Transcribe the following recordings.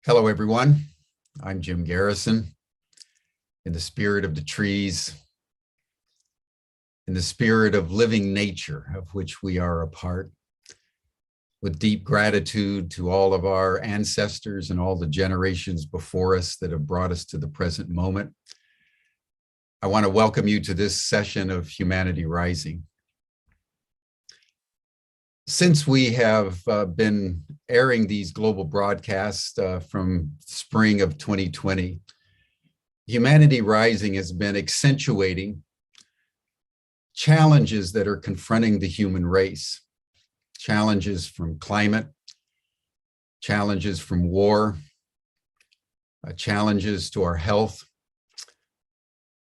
Hello, everyone. I'm Jim Garrison. In the spirit of the trees, in the spirit of living nature, of which we are a part, with deep gratitude to all of our ancestors and all the generations before us that have brought us to the present moment, I want to welcome you to this session of Humanity Rising. Since we have been airing these global broadcasts from spring of 2020, Humanity Rising has been accentuating challenges that are confronting the human race. Challenges from climate, challenges from war, challenges to our health,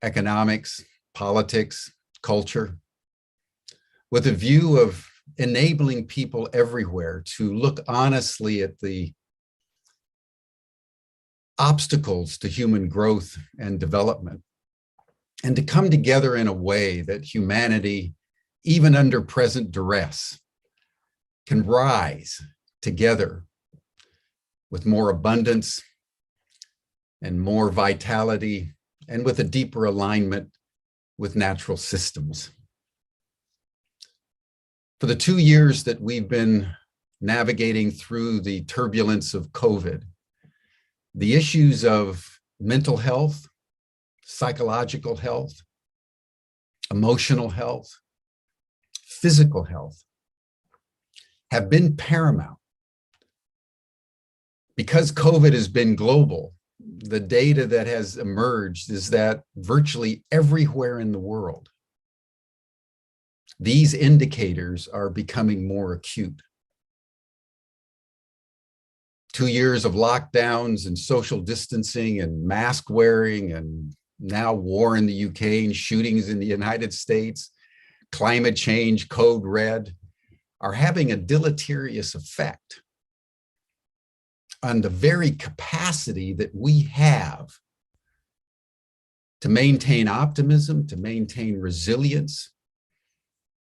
economics, politics, culture, with a view of enabling people everywhere to look honestly at the obstacles to human growth and development, and to come together in a way that humanity, even under present duress, can rise together with more abundance and more vitality and with a deeper alignment with natural systems. For the 2 years that we've been navigating through the turbulence of COVID, the issues of mental health, psychological health, emotional health, physical health have been paramount. Because COVID has been global, the data that has emerged is that virtually everywhere in the world, these indicators are becoming more acute. 2 years of lockdowns and social distancing and mask wearing, and now war in the UK and shootings in the United States, climate change, code red, are having a deleterious effect on the very capacity that we have to maintain optimism, to maintain resilience,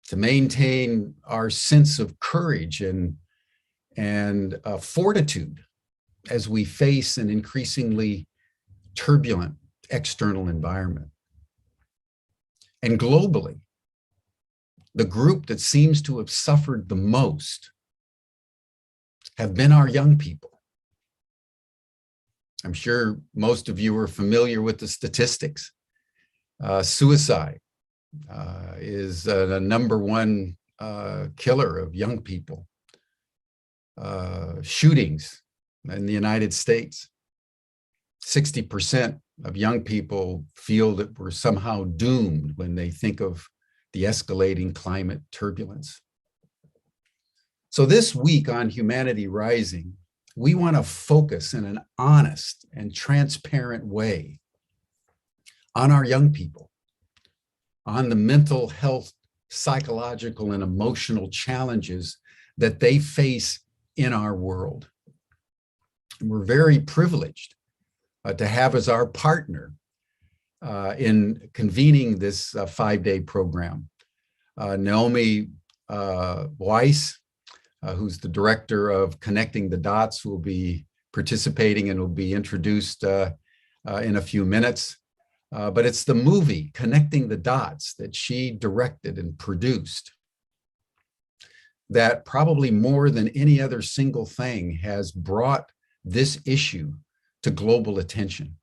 to maintain our sense of courage and fortitude as we face an increasingly turbulent external environment. And globally, the group that seems to have suffered the most have been our young people. I'm sure most of you are familiar with the statistics. Suicide is the number one killer of young people. Shootings in the United States, 60% of young people feel that we're somehow doomed when they think of the escalating climate turbulence. So this week on Humanity Rising, we want to focus in an honest and transparent way on our young people, on the mental health, psychological, and emotional challenges that they face in our world. And we're very privileged to have as our partner in convening this 5-day program, Naomi Weiss, who's the director of Connecting the Dots, who will be participating and will be introduced in a few minutes. But it's the movie Connecting the Dots that she directed and produced that probably more than any other single thing has brought this issue to global attention.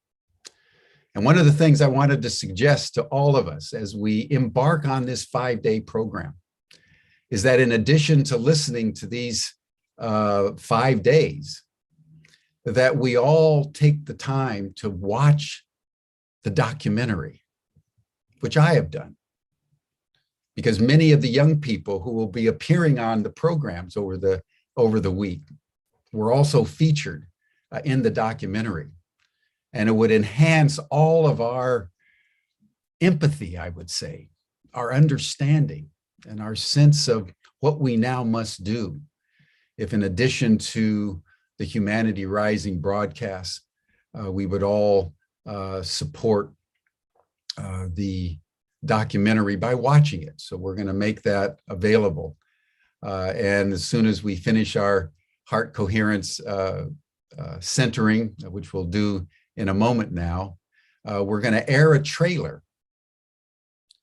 And one of the things I wanted to suggest to all of us as we embark on this 5-day program is that in addition to listening to these 5 days, that we all take the time to watch the documentary, which I have done, because many of the young people who will be appearing on the programs over the week were also featured in the documentary. And it would enhance all of our empathy, I would say, our understanding and our sense of what we now must do if, in addition to the Humanity Rising broadcast, we would all support the documentary by watching it. So we're going to make that available. And as soon as we finish our heart coherence centering, which we'll do in a moment now, we're going to air a trailer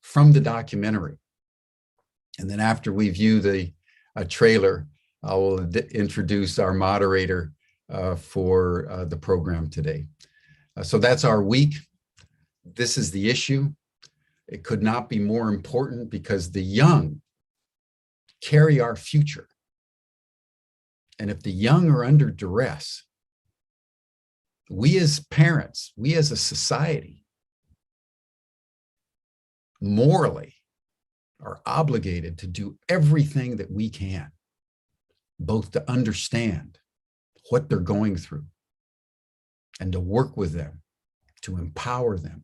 from the documentary. And then after we view the trailer, I will introduce our moderator for the program today. So that's our week. This is the issue. It could not be more important because the young carry our future. And if the young are under duress, we as parents, we as a society, morally are obligated to do everything that we can, both to understand what they're going through and to work with them, to empower them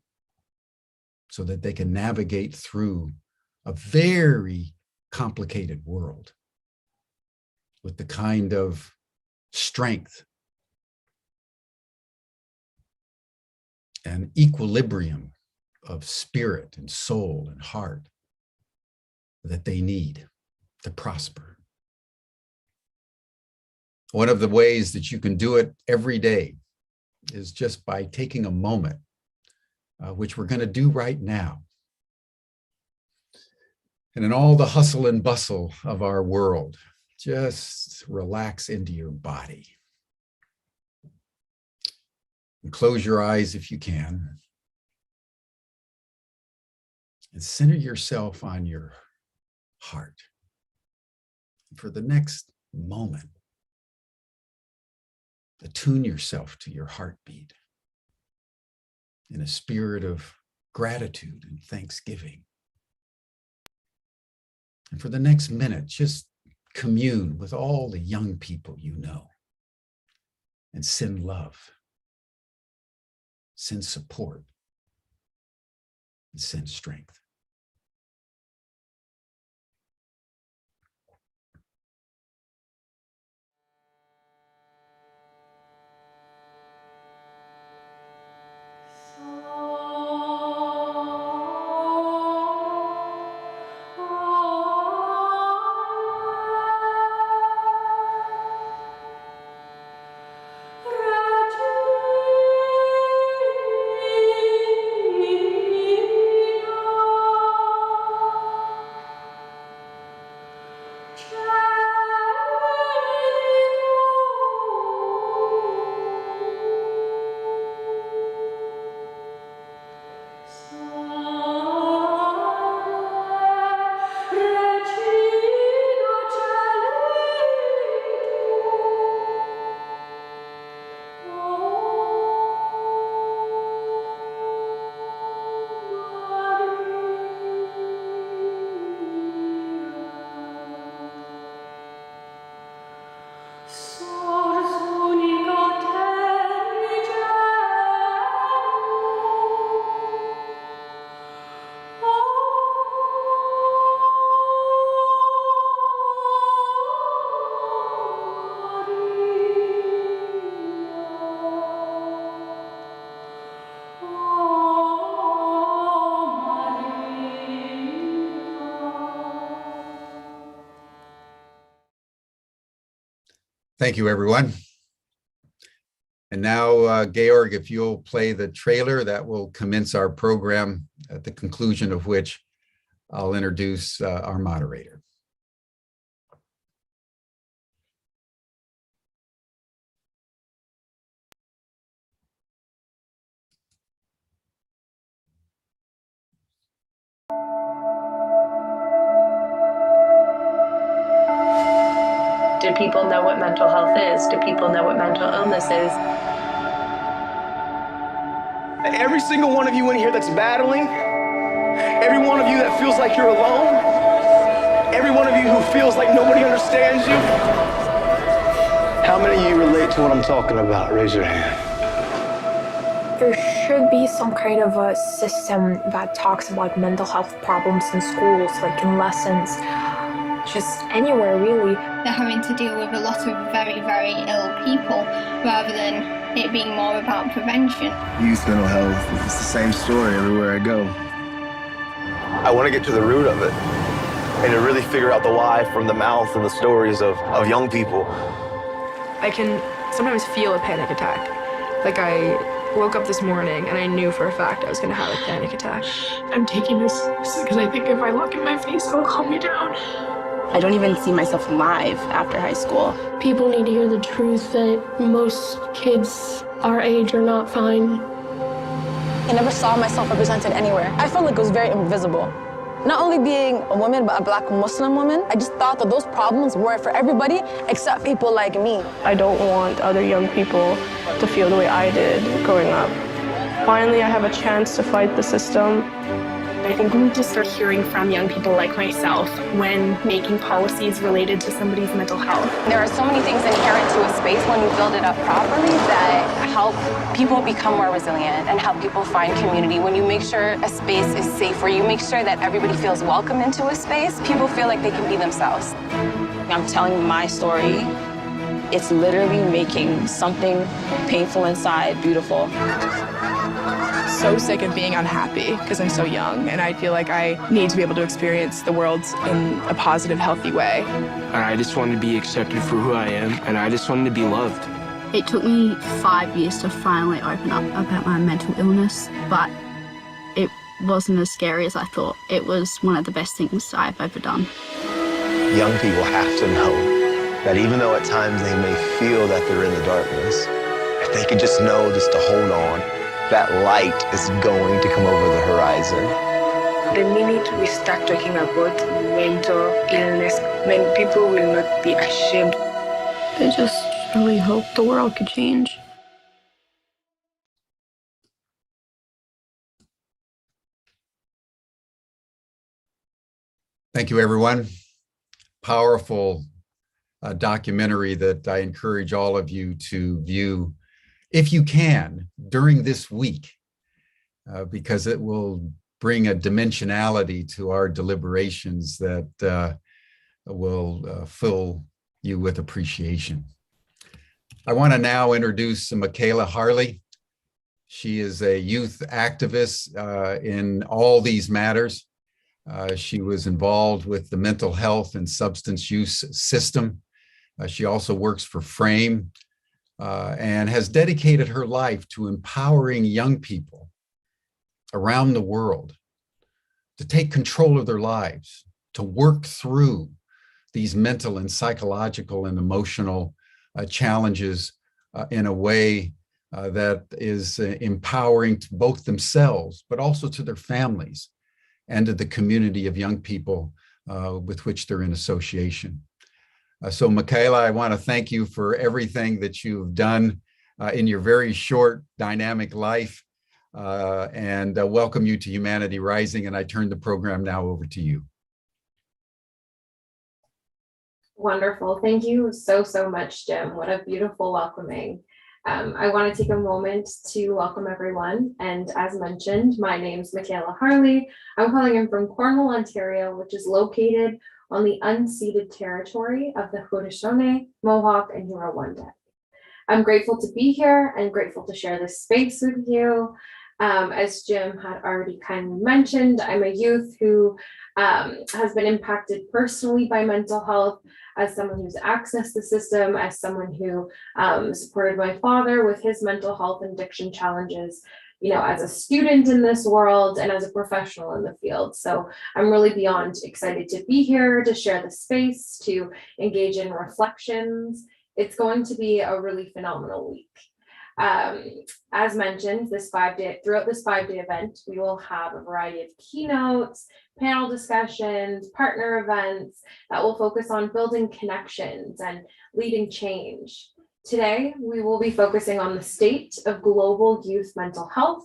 so that they can navigate through a very complicated world with the kind of strength and equilibrium of spirit and soul and heart that they need to prosper. One of the ways that you can do it every day is just by taking a moment, which we're going to do right now. And in all the hustle and bustle of our world, just relax into your body. And close your eyes if you can. And center yourself on your heart. For the next moment, attune yourself to your heartbeat in a spirit of gratitude and thanksgiving. And for the next minute, just commune with all the young people you know and send love, send support, and send strength. Thank you, everyone. And now, Georg, if you'll play the trailer, that will commence our program, at the conclusion of which I'll introduce our moderator. Do people know what mental health is? Do people know what mental illness is? Every single one of you in here that's battling, every one of you that feels like you're alone, every one of you who feels like nobody understands you, how many of you relate to what I'm talking about? Raise your hand. There should be some kind of a system that talks about mental health problems in schools, like in lessons, just anywhere really. They're having to deal with a lot of very, very ill people rather than it being more about prevention. Youth mental health, it's the same story everywhere I go. I want to get to the root of it and to really figure out the why from the mouth and the stories of young people. I can sometimes feel a panic attack. Like I woke up this morning and I knew for a fact I was going to have a panic attack. I'm taking this because I think if I look in my face, it'll calm me down. I don't even see myself alive after high school. People need to hear the truth that most kids our age are not fine. I never saw myself represented anywhere. I felt like it was very invisible. Not only being a woman, but a Black Muslim woman, I just thought that those problems were for everybody except people like me. I don't want other young people to feel the way I did growing up. Finally, I have a chance to fight the system. I think we need to start hearing from young people like myself when making policies related to somebody's mental health. There are so many things inherent to a space when you build it up properly that help people become more resilient and help people find community. When you make sure a space is safe, where you make sure that everybody feels welcome into a space, people feel like they can be themselves. I'm telling my story. It's literally making something painful inside beautiful. So sick of being unhappy because I'm so young, and I feel like I need to be able to experience the world in a positive, healthy way. I just wanted to be accepted for who I am, and I just wanted to be loved. It took me 5 years to finally open up about my mental illness, but it wasn't as scary as I thought. It was one of the best things I've ever done. Young people have to know that even though at times they may feel that they're in the darkness, if they could just know just to hold on, that light is going to come over the horizon. The minute we start talking about mental illness, then people will not be ashamed. I just really hope the world could change. Thank you, everyone. Powerful documentary that I encourage all of you to view if you can during this week, because it will bring a dimensionality to our deliberations that will fill you with appreciation. I want to now introduce Michaela Harley. She is a youth activist in all these matters. She was involved with the mental health and substance use system. She also works for Frame and has dedicated her life to empowering young people around the world to take control of their lives, to work through these mental and psychological and emotional challenges in a way that is empowering to both themselves, but also to their families and to the community of young people with which they're in association. So Michaela, I want to thank you for everything that you've done in your very short, dynamic life, and welcome you to Humanity Rising. And I turn the program now over to you. Wonderful. Thank you so much, Jim. What a beautiful welcoming. I want to take a moment to welcome everyone. And as mentioned, my name is Michaela Harley. I'm calling in from Cornwall, Ontario, which is located on the unceded territory of the Haudenosaunee, Mohawk, and Huron-Wendat. I'm grateful to be here and grateful to share this space with you. As Jim had already kindly mentioned, I'm a youth who has been impacted personally by mental health, as someone who's accessed the system, as someone who supported my father with his mental health and addiction challenges, you know, as a student in this world and as a professional in the field. So I'm really beyond excited to be here, to share the space, to engage in reflections. It's going to be a really phenomenal week. As mentioned, throughout this 5-day event, we will have a variety of keynotes, panel discussions, partner events that will focus on building connections and leading change. Today, we will be focusing on the state of global youth mental health.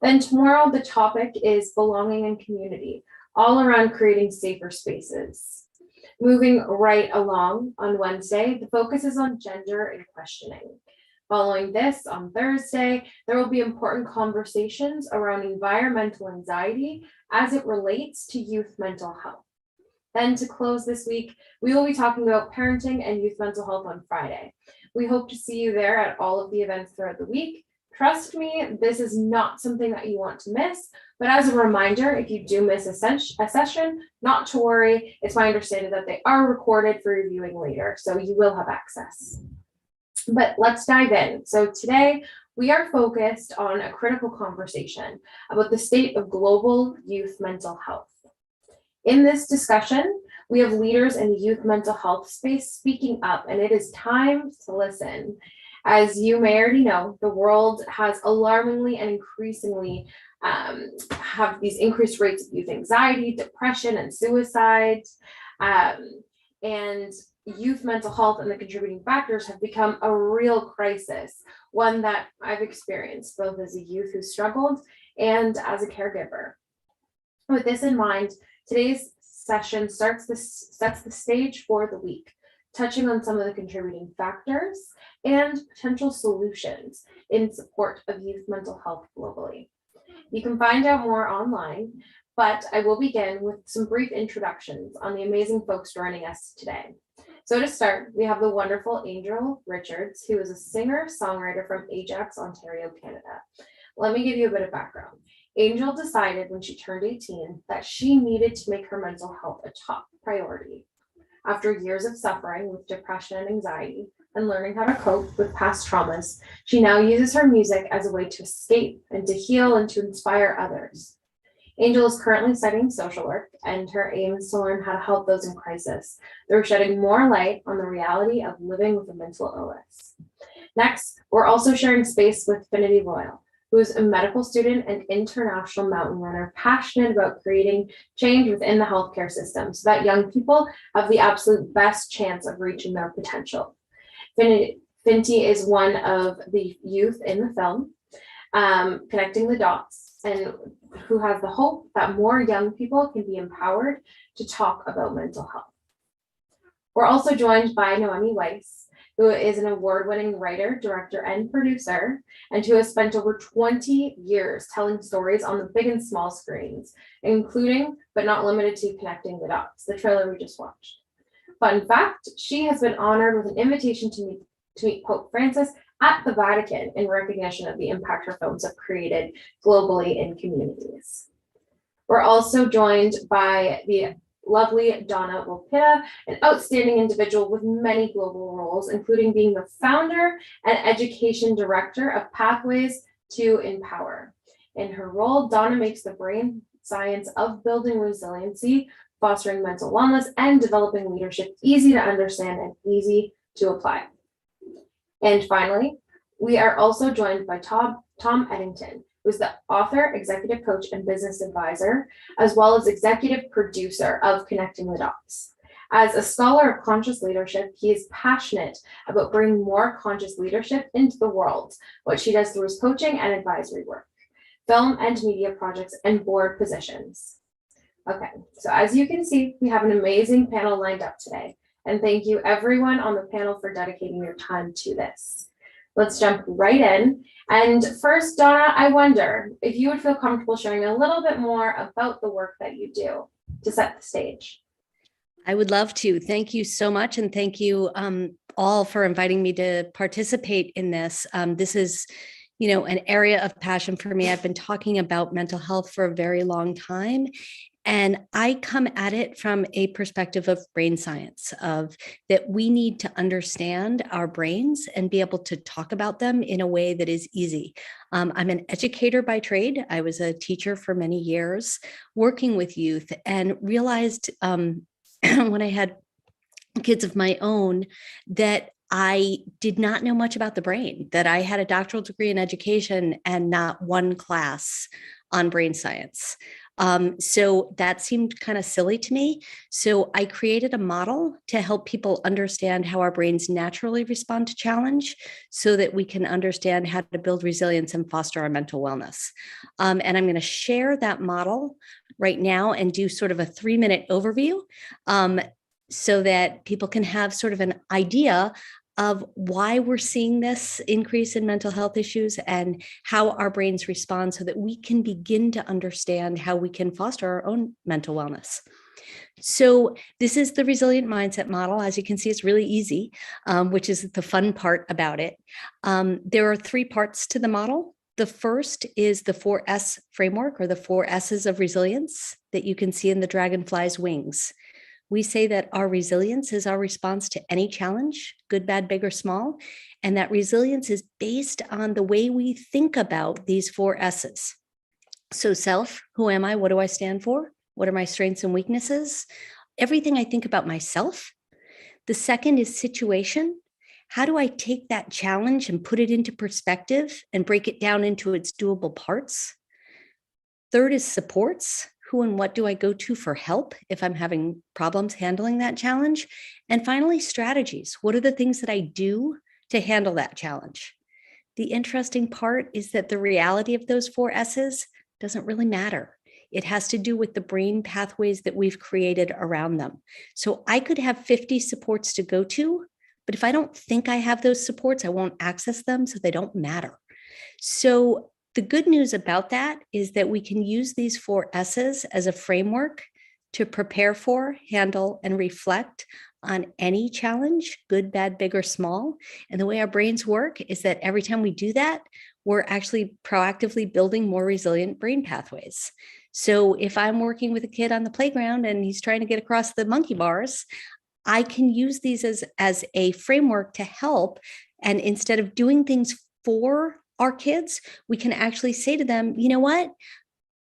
Then tomorrow, the topic is belonging and community, all around creating safer spaces. Moving right along on Wednesday, the focus is on gender and questioning. Following this, on Thursday, there will be important conversations around environmental anxiety as it relates to youth mental health. Then to close this week, we will be talking about parenting and youth mental health on Friday. We hope to see you there at all of the events throughout the week. Trust me, this is not something that you want to miss, but as a reminder, if you do miss a session, not to worry. It's my understanding that they are recorded for reviewing later, so you will have access. But let's dive in. So today we are focused on a critical conversation about the state of global youth mental health. In this discussion, we have leaders in the youth mental health space speaking up, and it is time to listen. As you may already know, the world has alarmingly and increasingly have these increased rates of youth anxiety, depression, and suicide. And youth mental health and the contributing factors have become a real crisis, one that I've experienced both as a youth who struggled and as a caregiver. With this in mind, today's session sets the stage for the week, touching on some of the contributing factors and potential solutions in support of youth mental health globally. You can find out more online, but I will begin with some brief introductions on the amazing folks joining us today. So to start, we have the wonderful Angel Richards, who is a singer-songwriter from Ajax, Ontario, Canada. Let me give you a bit of background. Angel decided when she turned 18 that she needed to make her mental health a top priority. After years of suffering with depression and anxiety and learning how to cope with past traumas, she now uses her music as a way to escape and to heal and to inspire others. Angel is currently studying social work, and her aim is to learn how to help those in crisis through shedding more light on the reality of living with a mental illness. Next, we're also sharing space with Finity Royal, who is a medical student and international mountain runner passionate about creating change within the healthcare system so that young people have the absolute best chance of reaching their potential. Finty is one of the youth in the film, connecting the dots, and who has the hope that more young people can be empowered to talk about mental health. We're also joined by Noemi Weiss, who is an award-winning writer, director, and producer, and who has spent over 20 years telling stories on the big and small screens, including, but not limited to, Connecting the Dots, the trailer we just watched. Fun fact, she has been honored with an invitation to meet Pope Francis at the Vatican in recognition of the impact her films have created globally in communities. We're also joined by the lovely Donna Volpita, an outstanding individual with many global roles, including being the founder and education director of Pathways to Empower. In her role, Donna makes the brain science of building resiliency, fostering mental wellness, and developing leadership easy to understand and easy to apply. And finally, we are also joined by Tom Eddington, who's the author, executive coach, and business advisor, as well as executive producer of Connecting the Dots. As a scholar of conscious leadership, he is passionate about bringing more conscious leadership into the world, what she does through his coaching and advisory work, film and media projects, and board positions. Okay, so as you can see, we have an amazing panel lined up today, and thank you everyone on the panel for dedicating your time to this. Let's jump right in. And first, Donna, I wonder if you would feel comfortable sharing a little bit more about the work that you do to set the stage. I would love to. Thank you so much. And thank you all for inviting me to participate in this. This is, an area of passion for me. I've been talking about mental health for a very long time. And I come at it from a perspective of brain science, of that we need to understand our brains and be able to talk about them in a way that is easy. I'm an educator by trade. I was a teacher for many years working with youth, and realized when I had kids of my own that I did not know much about the brain, that I had a doctoral degree in education and not one class on brain science. So that seemed kind of silly to me. So I created a model to help people understand how our brains naturally respond to challenge so that we can understand how to build resilience and foster our mental wellness. And I'm going to share that model right now and do sort of a 3-minute overview so that people can have sort of an idea of why we're seeing this increase in mental health issues and how our brains respond so that we can begin to understand how we can foster our own mental wellness. So this is the resilient mindset model. As you can see, it's really easy, which is the fun part about it. There are 3 parts to the model. The first is the 4S framework, or the 4 S's of resilience that you can see in the dragonfly's wings, We say that our resilience is our response to any challenge, good, bad, big, or small. And that resilience is based on the way we think about these 4 S's. So self, who am I? What do I stand for? What are my strengths and weaknesses? Everything I think about myself. The second is situation. How do I take that challenge and put it into perspective and break it down into its doable parts? Third is supports. Who and what do I go to for help if I'm having problems handling that challenge? And finally, strategies. What are the things that I do to handle that challenge? The interesting part is that the reality of those 4 S's doesn't really matter. It has to do with the brain pathways that we've created around them. So I could have 50 supports to go to, but if I don't think I have those supports, I won't access them, so they don't matter. So the good news about that is that we can use these 4 S's as a framework to prepare for, handle, and reflect on any challenge, good, bad, big, or small. And the way our brains work is that every time we do that, we're actually proactively building more resilient brain pathways. So if I'm working with a kid on the playground and he's trying to get across the monkey bars, I can use these as a framework to help. And instead of doing things for our kids, we can actually say to them, you know what?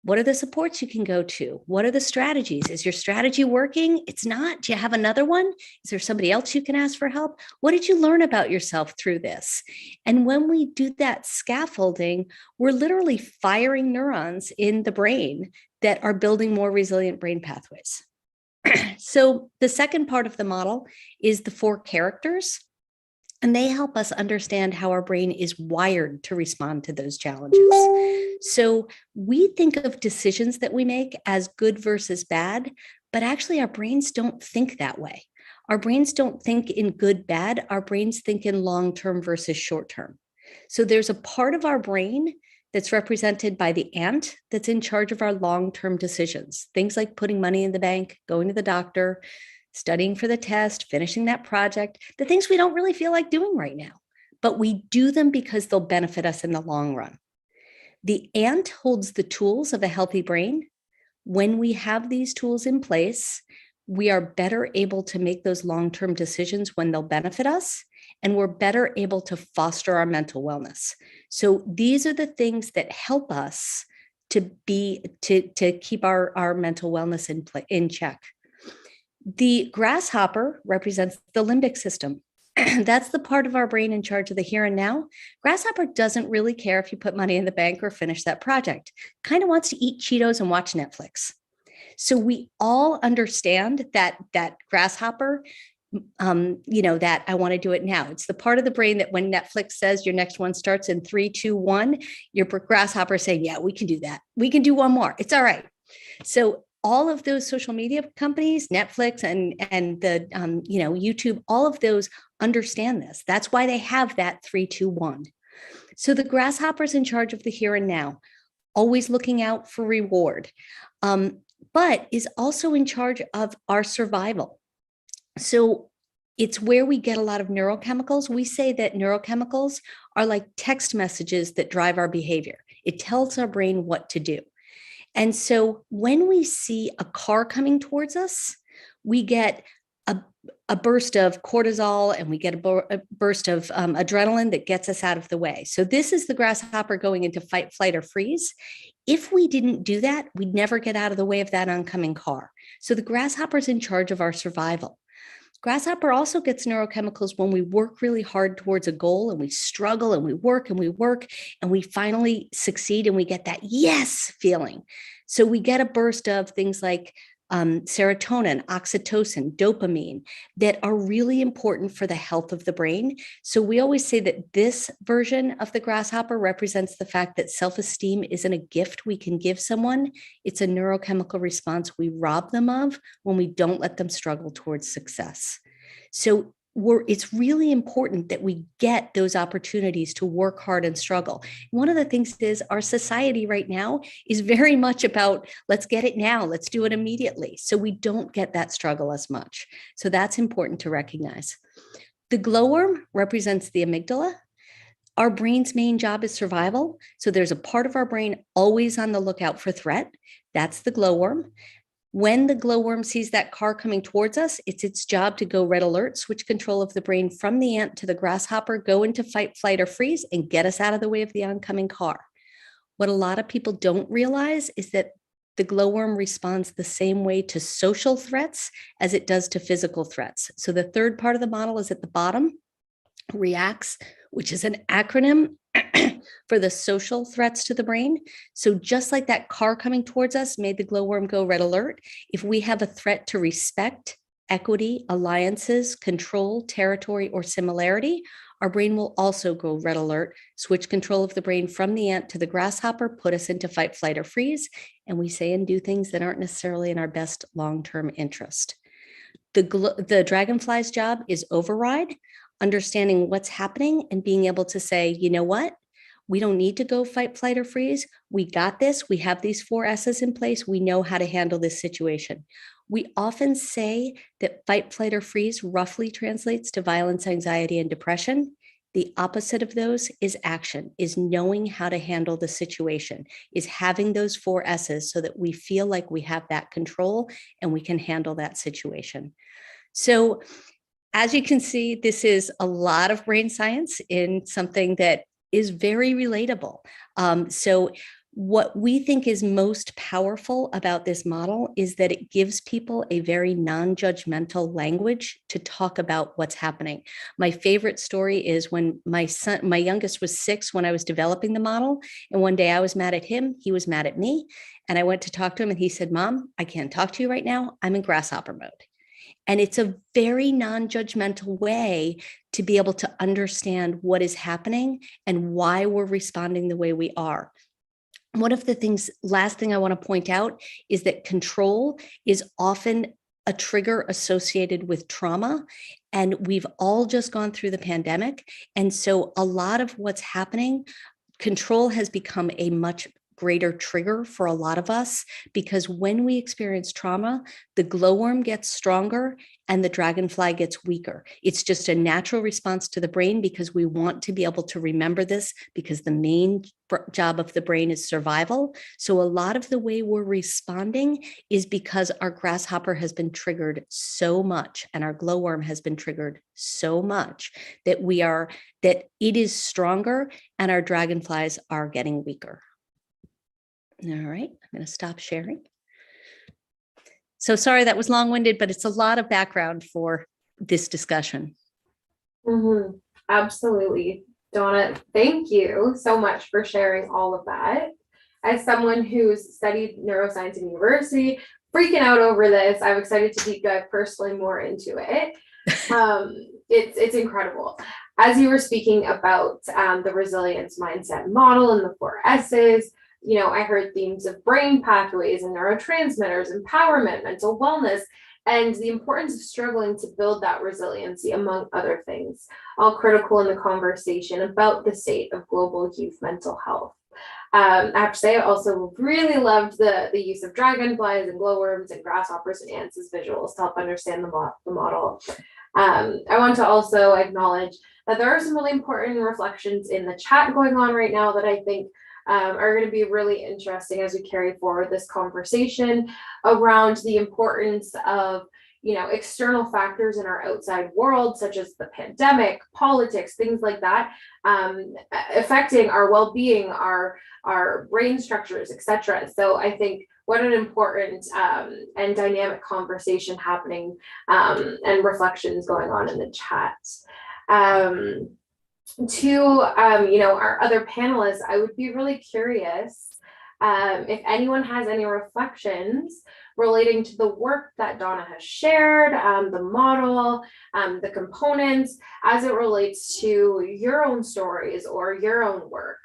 What are the supports you can go to? What are the strategies? Is your strategy working? It's not. Do you have another one? Is there somebody else you can ask for help? What did you learn about yourself through this? And when we do that scaffolding, we're literally firing neurons in the brain that are building more resilient brain pathways. So the second part of the model is the 4 characters. And they help us understand how our brain is wired to respond to those challenges. So we think of decisions that we make as good versus bad, but actually our brains don't think that way. Our brains don't think in good, bad. Our brains think in long-term versus short-term. So there's a part of our brain that's represented by the ant that's in charge of our long-term decisions. Things like putting money in the bank, going to the doctor, studying for the test, finishing that project, the things we don't really feel like doing right now, but we do them because they'll benefit us in the long run. The ant holds the tools of a healthy brain. When we have these tools in place, we are better able to make those long-term decisions when they'll benefit us, and we're better able to foster our mental wellness. So these are the things that help us to keep our mental wellness in check. The grasshopper represents the limbic system. That's the part of our brain in charge of the here and now. Grasshopper doesn't really care if you put money in the bank or finish that project. Kind of wants to eat Cheetos and watch Netflix. So we all understand that grasshopper, that I want to do it now. It's the part of the brain that when Netflix says your next one starts in 3, 2, 1, your grasshopper saying, yeah, we can do that. We can do one more. It's all right. So all of those social media companies, Netflix and the YouTube, all of those understand this. That's why they have that 3, 2, 1. So the grasshopper's in charge of the here and now, always looking out for reward, but is also in charge of our survival. So it's where we get a lot of neurochemicals. We say that neurochemicals are like text messages that drive our behavior. It tells our brain what to do. And so when we see a car coming towards us, we get a burst of cortisol and we get a burst of adrenaline that gets us out of the way. So this is the grasshopper going into fight, flight, or freeze. If we didn't do that, we'd never get out of the way of that oncoming car. So the grasshopper's in charge of our survival. Grasshopper also gets neurochemicals when we work really hard towards a goal and we struggle and we work and we finally succeed and we get that yes feeling. So we get a burst of things like serotonin, oxytocin, dopamine that are really important for the health of the brain. So we always say that this version of the grasshopper represents the fact that self-esteem isn't a gift we can give someone. It's a neurochemical response we rob them of when we don't let them struggle towards success. So it's really important that we get those opportunities to work hard and struggle. One of the things is our society right now is very much about let's get it now, let's do it immediately. So we don't get that struggle as much. So that's important to recognize. The glowworm represents the amygdala. Our brain's main job is survival. So there's a part of our brain always on the lookout for threat. That's the glowworm. When the glowworm sees that car coming towards us, it's its job to go red alert, switch control of the brain from the ant to the grasshopper, go into fight, flight, or freeze, and get us out of the way of the oncoming car. What a lot of people don't realize is that the glowworm responds the same way to social threats as it does to physical threats. So the third part of the model is at the bottom, reacts, which is an acronym for the social threats to the brain. So just like that car coming towards us made the glowworm go red alert, if we have a threat to respect, equity, alliances, control, territory, or similarity, our brain will also go red alert, switch control of the brain from the ant to the grasshopper, put us into fight, flight, or freeze, and we say and do things that aren't necessarily in our best long-term interest. The dragonfly's job is override, understanding what's happening and being able to say, you know what? We don't need to go fight, flight, or freeze. We got this. We have these 4 S's in place. We know how to handle this situation. We often say that fight, flight, or freeze roughly translates to violence, anxiety, and depression. The opposite of those is action, is knowing how to handle the situation, is having those 4 S's so that we feel like we have that control and we can handle that situation. So as you can see, this is a lot of brain science in something that is very relatable. So what we think is most powerful about this model is that it gives people a very non-judgmental language to talk about what's happening. My favorite story is when my youngest was 6 when I was developing the model. And one day I was mad at him, he was mad at me. And I went to talk to him and he said, "Mom, I can't talk to you right now. I'm in grasshopper mode." And it's a very non-judgmental way to be able to understand what is happening and why we're responding the way we are. One of the things, last thing I want to point out is that control is often a trigger associated with trauma. And we've all just gone through the pandemic. And so a lot of what's happening, control has become a much greater trigger for a lot of us, because when we experience trauma, the glowworm gets stronger and the dragonfly gets weaker. It's just a natural response to the brain because we want to be able to remember this, because the main job of the brain is survival. So a lot of the way we're responding is because our grasshopper has been triggered so much and our glowworm has been triggered so much that it is stronger and our dragonflies are getting weaker. All right, I'm going to stop sharing. So sorry that was long-winded, but it's a lot of background for this discussion. Mm-hmm. Absolutely. Donna, thank you so much for sharing all of that. As someone who's studied neuroscience in university, freaking out over this, I'm excited to deep dive personally more into it. It's incredible. As you were speaking about the resilience mindset model and the 4 S's, I heard themes of brain pathways and neurotransmitters, empowerment, mental wellness, and the importance of struggling to build that resiliency, among other things, all critical in the conversation about the state of global youth mental health. I have to say, I also really loved the use of dragonflies and glowworms and grasshoppers and ants as visuals to help understand the model. I want to also acknowledge that there are some really important reflections in the chat going on right now that I think are going to be really interesting as we carry forward this conversation around the importance of, external factors in our outside world, such as the pandemic, politics, things like that, affecting our well-being, our brain structures, etc. So I think what an important and dynamic conversation happening and reflections going on in the chat. To our other panelists, I would be really curious if anyone has any reflections relating to the work that Donna has shared, the model, the components, as it relates to your own stories or your own work.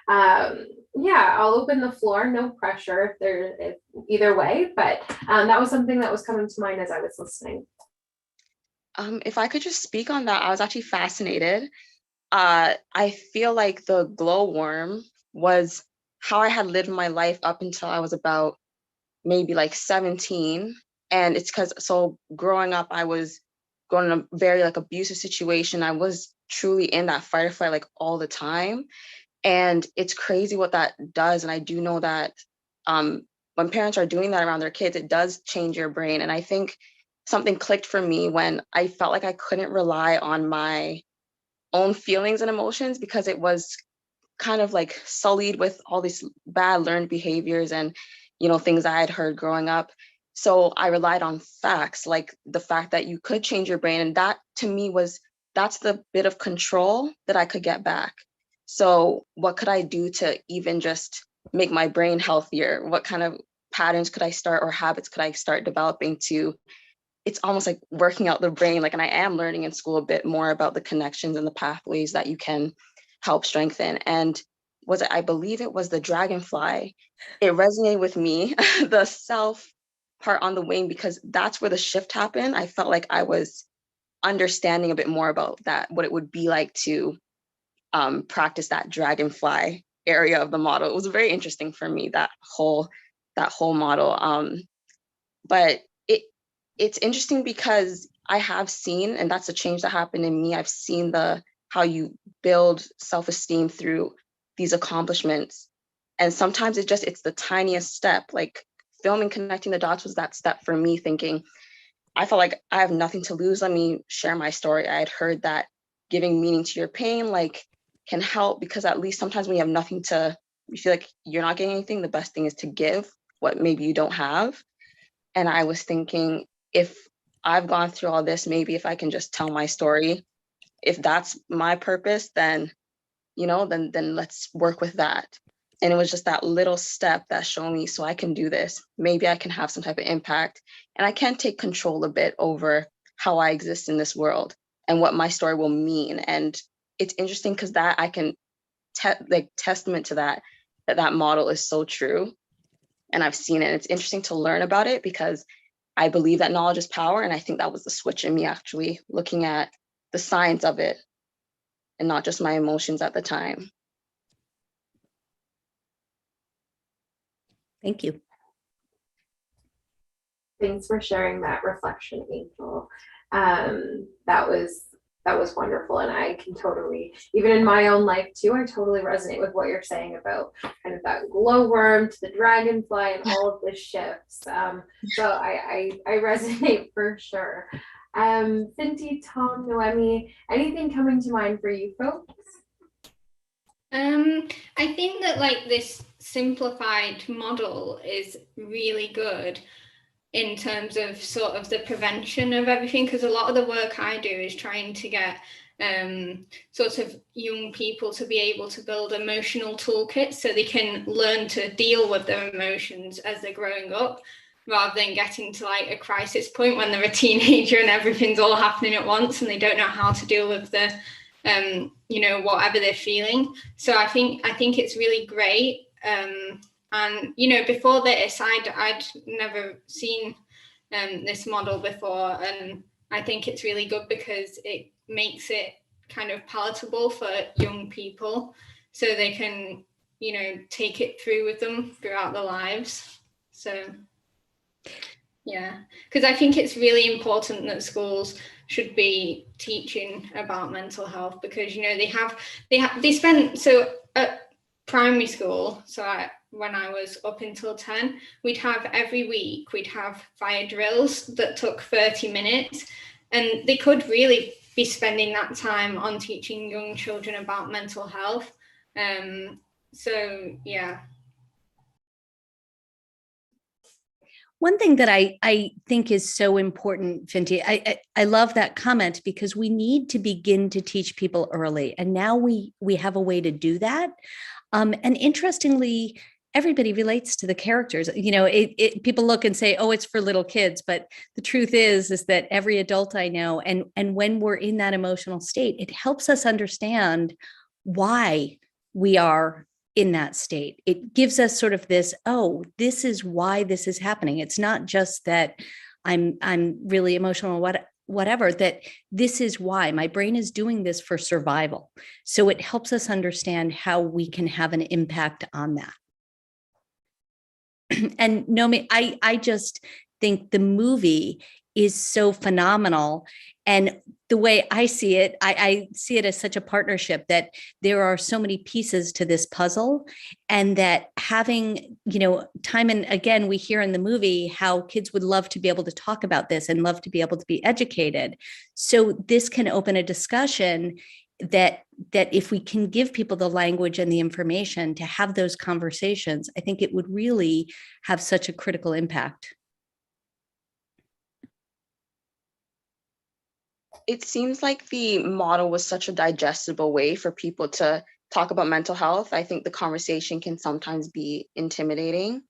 I'll open the floor, no pressure if either way, but that was something that was coming to mind as I was listening. If I could just speak on that, I was actually fascinated. I feel like the glowworm was how I had lived my life up until I was about maybe like 17. And it's because, growing up, I was going in a very abusive situation. I was truly in that fight or flight all the time. And it's crazy what that does. And I do know that when when parents are doing that around their kids, it does change your brain. And I think something clicked for me when I felt like I couldn't rely on my own feelings and emotions because it was kind of like sullied with all these bad learned behaviors and, things I had heard growing up. So I relied on facts, like the fact that you could change your brain. And that to me that's the bit of control that I could get back. So what could I do to even just make my brain healthier? What kind of patterns could I start or habits could I start developing to, it's almost like working out the brain. Like, and I am learning in school a bit more about the connections and the pathways that you can help strengthen. And I believe it was the dragonfly. It resonated with me, the self part on the wing, because that's where the shift happened. I felt like I was understanding a bit more about that, what it would be like to practice that dragonfly area of the model. It was very interesting for me, that whole model. But it's interesting because I have seen, and that's a change that happened in me. I've seen how you build self-esteem through these accomplishments. And sometimes it's the tiniest step. Like filming Connecting the Dots was that step for me, thinking, I felt like I have nothing to lose. Let me share my story. I had heard that giving meaning to your pain, can help, because at least sometimes when you have nothing you feel like you're not getting anything, the best thing is to give what maybe you don't have. And I was thinking, if I've gone through all this, maybe if I can just tell my story, if that's my purpose, then, then let's work with that. And it was just that little step that showed me, so I can do this. Maybe I can have some type of impact, and I can take control a bit over how I exist in this world and what my story will mean. And it's interesting because that I can testament to that model is so true. And I've seen it. It's interesting to learn about it because I believe that knowledge is power. And I think that was the switch in me, actually looking at the science of it and not just my emotions at the time. Thank you. Thanks for sharing that reflection, Angel. That was wonderful, and I can totally, even in my own life too, I totally resonate with what you're saying about kind of that glowworm to the dragonfly and all of the shifts. So I resonate for sure. Finty, Tom, Noemi, anything coming to mind for you folks? I think that this simplified model is really good in terms of sort of the prevention of everything, because a lot of the work I do is trying to get sort of young people to be able to build emotional toolkits so they can learn to deal with their emotions as they're growing up, rather than getting to a crisis point when they're a teenager and everything's all happening at once and they don't know how to deal with the whatever they're feeling. So I think it's really great. And before this, I'd never seen this model before, and I think it's really good because it makes it kind of palatable for young people, so they can take it through with them throughout their lives. So yeah, because I think it's really important that schools should be teaching about mental health, because they spend, so at primary school, when I was up until 10, every week we'd have fire drills that took 30 minutes, and they could really be spending that time on teaching young children about mental health. So yeah. One thing that I think is so important, Finty, I love that comment, because we need to begin to teach people early. And now we have a way to do that. And interestingly, everybody relates to the characters. People look and say, oh, it's for little kids. But the truth is that every adult I know, and when we're in that emotional state, it helps us understand why we are in that state. It gives us sort of this, oh, this is why this is happening. It's not just that I'm really emotional or whatever, that this is why my brain is doing this for survival. So it helps us understand how we can have an impact on that. And Nomi, I just think the movie is so phenomenal. And the way I see it, I see it as such a partnership, that there are so many pieces to this puzzle, and that having, time and again, we hear in the movie how kids would love to be able to talk about this and love to be able to be educated. So this can open a discussion that if we can give people the language and the information to have those conversations, I think it would really have such a critical impact. It seems like the model was such a digestible way for people to talk about mental health. I think the conversation can sometimes be intimidating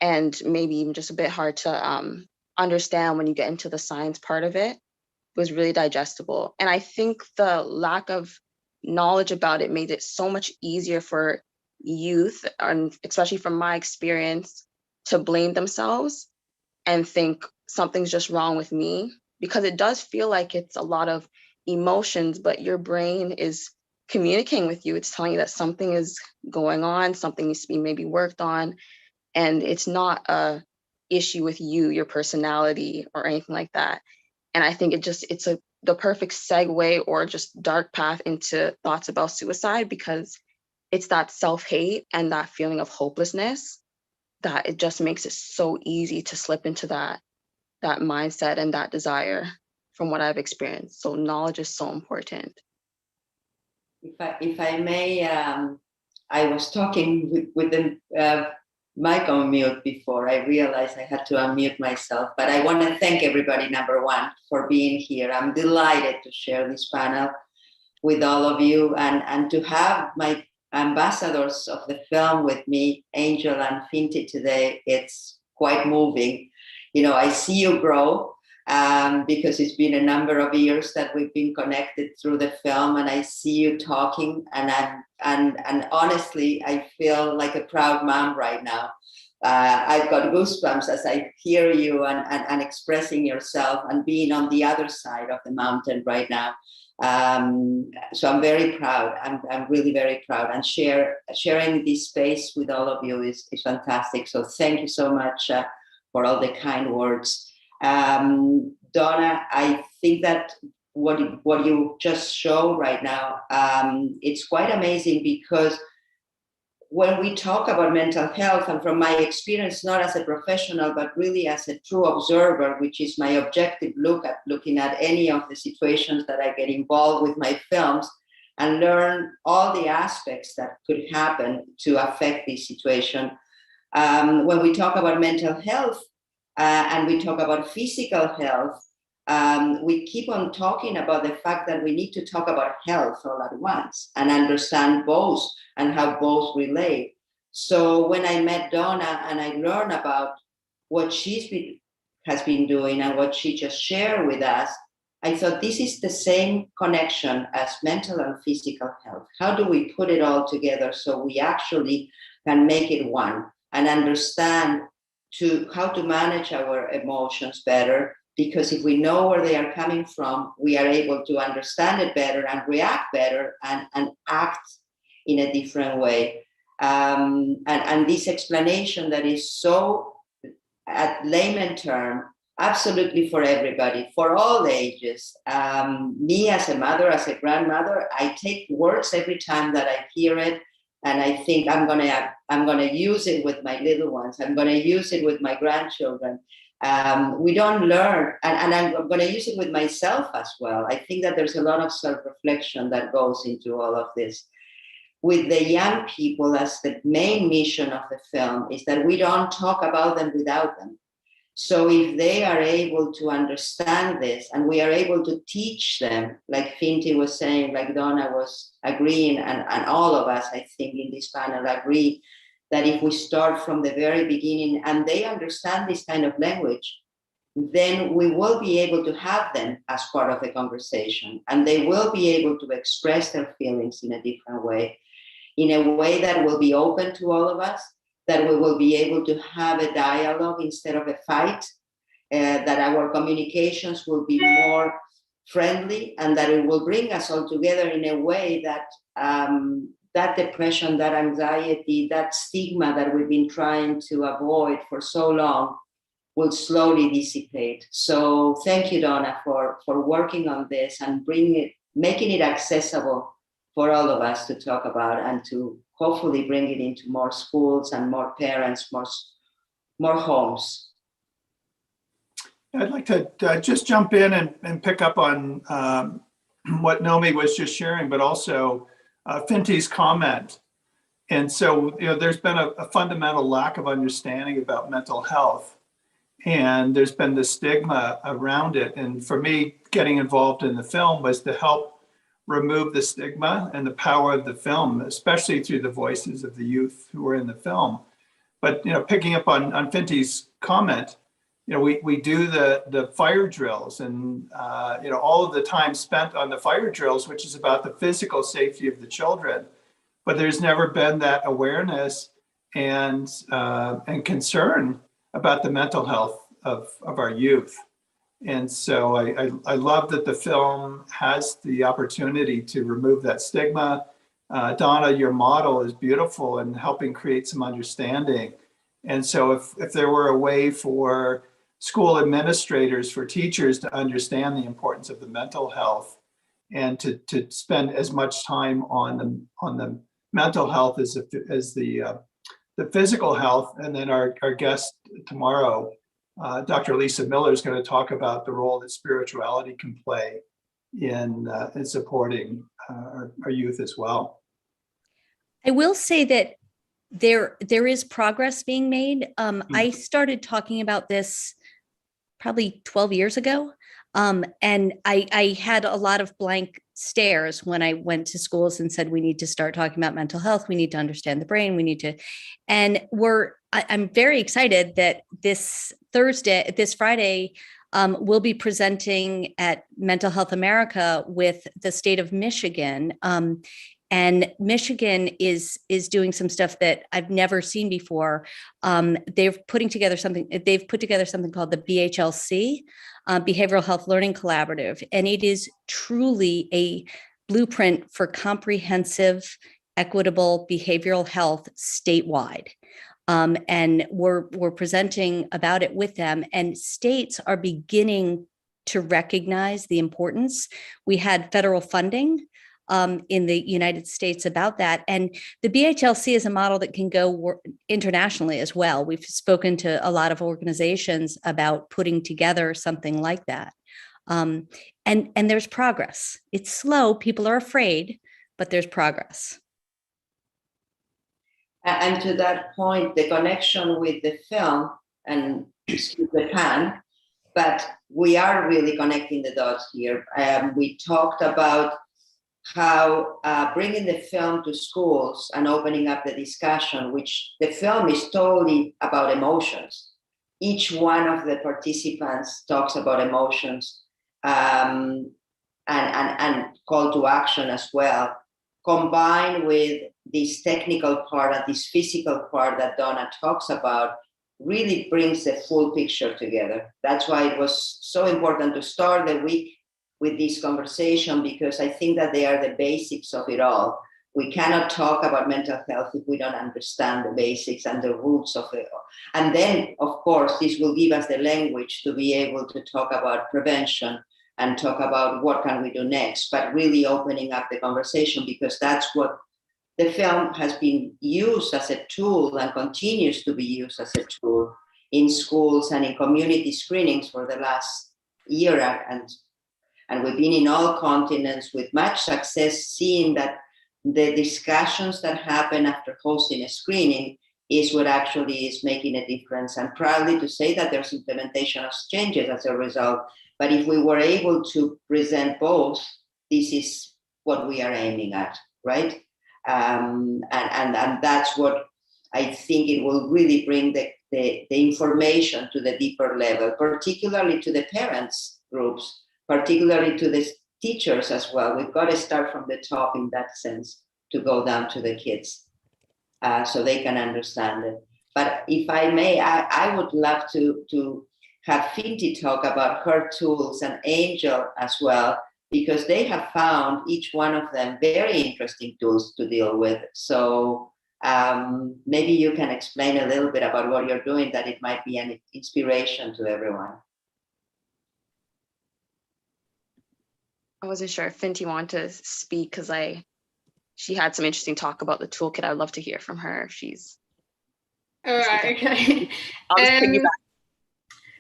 and maybe even just a bit hard to understand when you get into the science part of it. It was really digestible. And I think the lack of knowledge about it made it so much easier for youth, and especially from my experience, to blame themselves and think something's just wrong with me. Because it does feel like it's a lot of emotions, but your brain is communicating with you. It's telling you that something is going on, something needs to be maybe worked on, and it's not a issue with you, your personality, or anything like that. And I think it's the perfect segue or just dark path into thoughts about suicide, because it's that self-hate and that feeling of hopelessness that it just makes it so easy to slip into that mindset and that desire, from what I've experienced. So knowledge is so important. If I may, I was talking with the mic on mute before. I realized I had to unmute myself, but I want to thank everybody, number one, for being here. I'm delighted to share this panel with all of you, and to have my ambassadors of the film with me, Angel and Finty, today. It's quite moving. I see you grow, because it's been a number of years that we've been connected through the film, and I see you talking, and honestly, I feel like a proud mom right now. I've got goosebumps as I hear you and expressing yourself and being on the other side of the mountain right now. So I'm very proud. I'm really very proud, and sharing this space with all of you is fantastic. So thank you so much for all the kind words. Donna, I think that what you just show right now, it's quite amazing, because when we talk about mental health, and from my experience, not as a professional, but really as a true observer, which is my objective looking at any of the situations that I get involved with my films, and learn all the aspects that could happen to affect this situation. When we talk about mental health and we talk about physical health, we keep on talking about the fact that we need to talk about health all at once and understand both and how both relate. So when I met Donna and I learned about what has been doing and what she just shared with us, I thought this is the same connection as mental and physical health. How do we put it all together so we actually can make it one and understand how to manage our emotions better? Because if we know where they are coming from, we are able to understand it better and react better and act in a different way. And this explanation that is so, at layman term, absolutely for everybody, for all ages. Me as a mother, as a grandmother, I take words every time that I hear it, and I think I'm gonna use it with my little ones. I'm gonna use it with my grandchildren. We don't learn, and I'm going to use it with myself as well. I think that there's a lot of self-reflection that goes into all of this. With the young people, as the main mission of the film is that we don't talk about them without them. So if they are able to understand this, and we are able to teach them, like Finty was saying, like Donna was agreeing, and all of us, I think, in this panel agree, that if we start from the very beginning and they understand this kind of language, then we will be able to have them as part of the conversation, and they will be able to express their feelings in a different way, in a way that will be open to all of us, that we will be able to have a dialogue instead of a fight, that our communications will be more friendly, and that it will bring us all together in a way that that depression, that anxiety, that stigma that we've been trying to avoid for so long will slowly dissipate. So thank you, Donna, for working on this and making it accessible for all of us to talk about and to hopefully bring it into more schools and more parents, more homes. I'd like to just jump in and pick up on what Nomi was just sharing, but also Finty's comment. And so, there's been a fundamental lack of understanding about mental health, and there's been the stigma around it. And for me, getting involved in the film was to help remove the stigma and the power of the film, especially through the voices of the youth who were in the film. But, picking up on Finty's comment, we do the fire drills and, all of the time spent on the fire drills, which is about the physical safety of the children. But there's never been that awareness and concern about the mental health of our youth. And so I love that the film has the opportunity to remove that stigma. Donna, your model is beautiful in helping create some understanding. And so if there were a way for school administrators, for teachers to understand the importance of the mental health and to spend as much time on the mental health as the physical health. And then our guest tomorrow, Dr. Lisa Miller, is going to talk about the role that spirituality can play in supporting our youth as well. I will say that there is progress being made. I started talking about this probably 12 years ago. And I had a lot of blank stares when I went to schools and said, we need to start talking about mental health. We need to understand the brain. We need to, and I'm very excited that this Friday, we'll be presenting at Mental Health America with the state of Michigan. And Michigan is doing some stuff that I've never seen before. They've put together something called the BHLC, Behavioral Health Learning Collaborative, and it is truly a blueprint for comprehensive, equitable behavioral health statewide. And we're presenting about it with them, and states are beginning to recognize the importance. We had federal funding in the United States about that. And the BHLC is a model that can go internationally as well. We've spoken to a lot of organizations about putting together something like that. And there's progress. It's slow, people are afraid, but there's progress. And to that point, the connection with the film, and excuse the pan, but we are really connecting the dots here. We talked about how bringing the film to schools and opening up the discussion, which the film is totally about emotions. Each one of the participants talks about emotions and call to action as well, combined with this technical part and this physical part that Donna talks about, really brings the full picture together. That's why it was so important to start the week with this conversation, because I think that they are the basics of it all. We cannot talk about mental health if we don't understand the basics and the roots of it. And then, of course, this will give us the language to be able to talk about prevention and talk about what can we do next, but really opening up the conversation, because that's what the film has been used as a tool and continues to be used as a tool in schools and in community screenings for the last year. And we've been in all continents with much success, seeing that the discussions that happen after hosting a screening is what actually is making a difference. And proudly to say that there's implementation of changes as a result. But if we were able to present both, this is what we are aiming at, right? And that's what I think it will really bring the information to the deeper level, particularly to the parents groups, particularly to the teachers as well. We've got to start from the top in that sense to go down to the kids so they can understand it. But if I may, I would love to have Finty talk about her tools and Angel as well, because they have found, each one of them, very interesting tools to deal with. So Maybe you can explain a little bit about what you're doing, that it might be an inspiration to everyone. I wasn't sure if Finty wanted to speak because she had some interesting talk about the toolkit. I'd love to hear from her if she's. All right, okay. I'll just piggyback.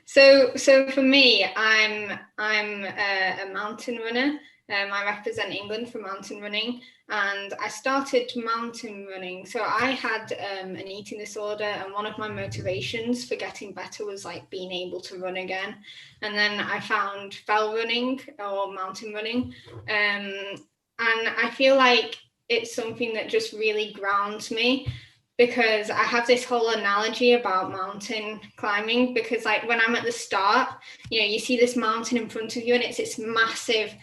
So for me, I'm a mountain runner. I represent England for mountain running, and I started mountain running. So I had an eating disorder, and one of my motivations for getting better was like being able to run again. And then I found fell running or mountain running, and I feel like it's something that just really grounds me, because I have this whole analogy about mountain climbing, because like when I'm at the start, you see this mountain in front of you and it's this massive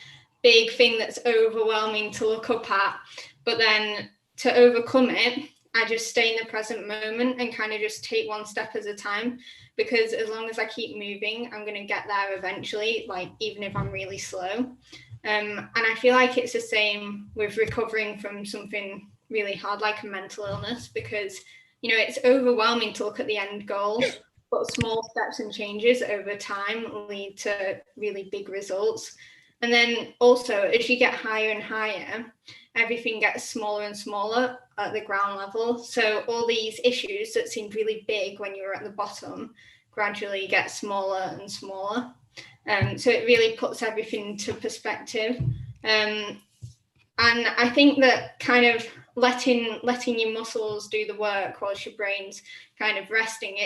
big thing that's overwhelming to look up at, but then to overcome it, I just stay in the present moment and kind of just take one step at a time, because as long as I keep moving, I'm going to get there eventually, like even if I'm really slow. And I feel like it's the same with recovering from something really hard like a mental illness, because it's overwhelming to look at the end goal, but small steps and changes over time lead to really big results. And then also, as you get higher and higher, everything gets smaller and smaller at the ground level. So all these issues that seemed really big when you were at the bottom gradually get smaller and smaller. So it really puts everything into perspective. And I think that kind of letting your muscles do the work whilst your brain's kind of resting,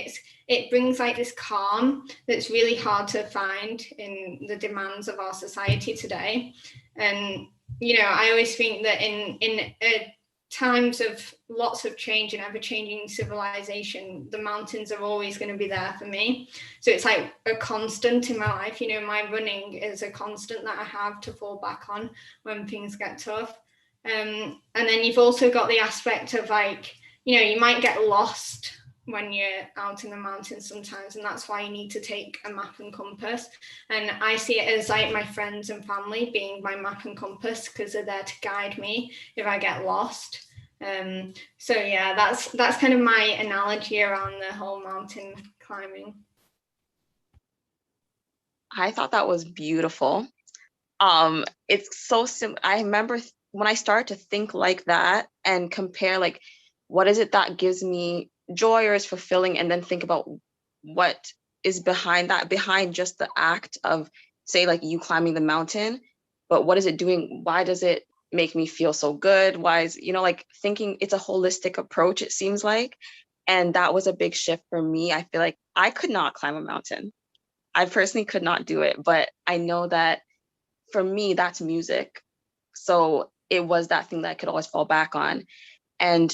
it brings like this calm that's really hard to find in the demands of our society today. And I always think that in times of lots of change and ever-changing civilization, the mountains are always going to be there for me. So it's like a constant in my life. My running is a constant that I have to fall back on when things get tough. And then you've also got the aspect of like, you might get lost when you're out in the mountains sometimes, and that's why you need to take a map and compass. And I see it as like my friends and family being my map and compass, because they're there to guide me if I get lost. So yeah, that's kind of my analogy around the whole mountain climbing. I thought that was beautiful. It's so simple. I remember when I started to think like that and compare, like, what is it that gives me joy or is fulfilling, and then think about what is behind that, behind just the act of, say, like you climbing the mountain, but what is it doing? Why does it make me feel so good? Why is, like thinking it's a holistic approach, it seems like. And that was a big shift for me. I feel like I could not climb a mountain. I personally could not do it, but I know that for me, that's music. So it was that thing that I could always fall back on. And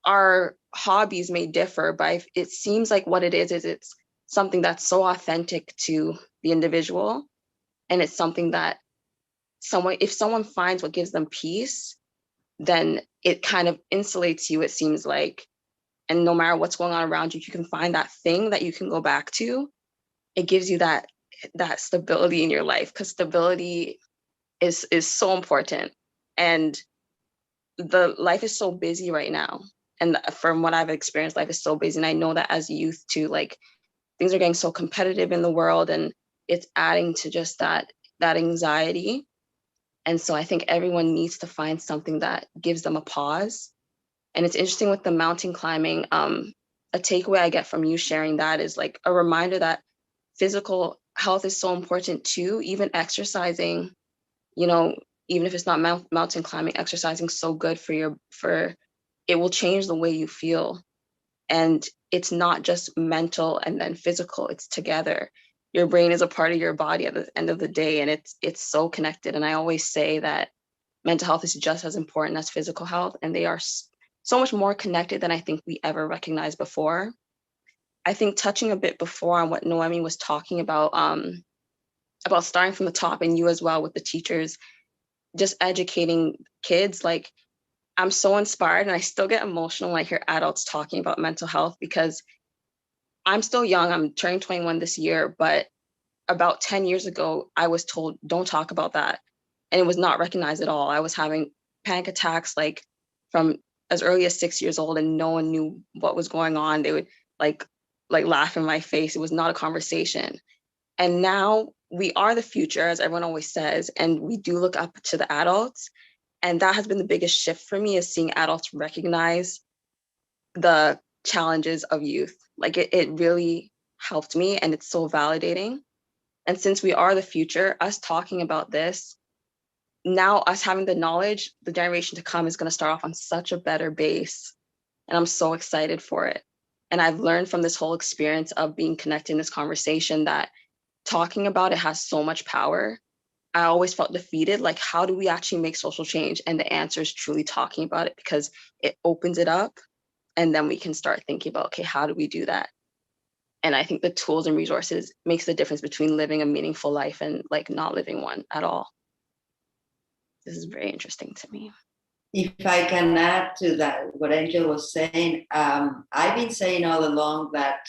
our hobbies may differ, but it seems like what it is it's something that's so authentic to the individual. And it's something that if someone finds what gives them peace, then it kind of insulates you, it seems like. And no matter what's going on around you, you can find that thing that you can go back to. It gives you that stability in your life, because stability is so important. And the life is so busy right now. And from what I've experienced, life is so busy. And I know that as youth too, like things are getting so competitive in the world, and it's adding to just that anxiety. And so I think everyone needs to find something that gives them a pause. And it's interesting with the mountain climbing, a takeaway I get from you sharing that is like a reminder that physical health is so important too. Even exercising, even if it's not mountain climbing, exercising so good for it will change the way you feel. And it's not just mental and then physical, it's together. Your brain is a part of your body at the end of the day, and it's so connected. And I always say that mental health is just as important as physical health, and they are so much more connected than I think we ever recognized before. I think touching a bit before on what Noemi was talking about starting from the top, and you as well with the teachers, just educating kids, like I'm so inspired, and I still get emotional when I hear adults talking about mental health, because I'm still young. I'm turning 21 this year, but about 10 years ago, I was told, don't talk about that. And it was not recognized at all. I was having panic attacks, like from as early as 6 years old and no one knew what was going on. They would like laugh in my face. It was not a conversation. And now we are the future, as everyone always says, and we do look up to the adults. And that has been the biggest shift for me, is seeing adults recognize the challenges of youth. Like it really helped me, and it's so validating. And since we are the future, us talking about this, now us having the knowledge, the generation to come is going to start off on such a better base. And I'm so excited for it. And I've learned from this whole experience of being connected in this conversation that talking about it has so much power. I always felt defeated. Like, how do we actually make social change? And the answer is truly talking about it, because it opens it up. And then we can start thinking about, okay, how do we do that? And I think the tools and resources makes the difference between living a meaningful life and like not living one at all. This is very interesting to me. If I can add to that, what Angel was saying, I've been saying all along that,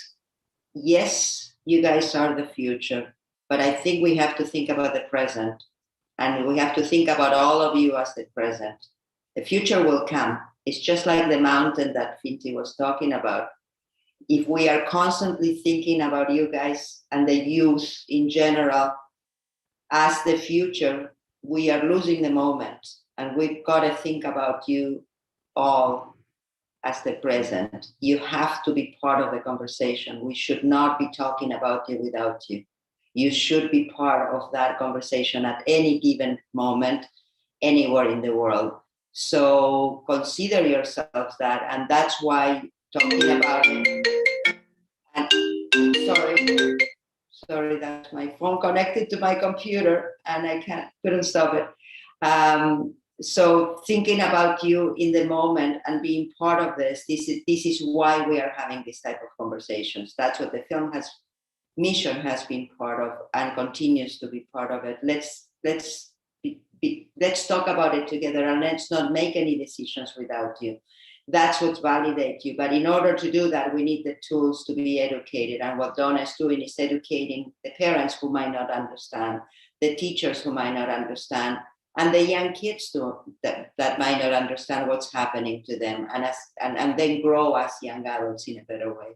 yes, you guys are the future, but I think we have to think about the present, and we have to think about all of you as the present. The future will come. It's just like the mountain that Finti was talking about. If we are constantly thinking about you guys and the youth in general as the future, we are losing the moment. And we've got to think about you all as the present. You have to be part of the conversation. We should not be talking about you without you. You should be part of that conversation at any given moment, anywhere in the world. So consider yourselves that. And that's why talking about it. And sorry, that's my phone connected to my computer and I couldn't stop it. So thinking about you in the moment and being part of this is why we are having this type of conversations. That's what the film mission has been part of and continues to be part of it. Let's talk about it together, and let's not make any decisions without you. That's what validates you. But in order to do that, we need the tools to be educated. And what Donna is doing is educating the parents who might not understand, the teachers who might not understand, and the young kids too, that might not understand what's happening to them, and then grow as young adults in a better way.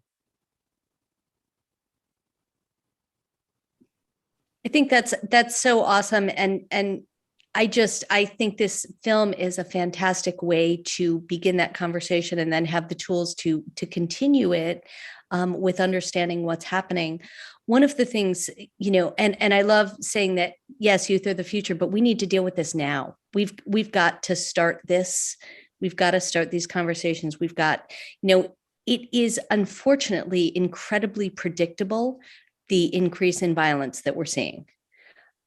I think that's so awesome. And I think this film is a fantastic way to begin that conversation and then have the tools to continue it with understanding what's happening. One of the things, and I love saying that, yes, youth are the future, but we need to deal with this now. We've got to start this. We've got to start these conversations. We've got, it is unfortunately incredibly predictable, the increase in violence that we're seeing.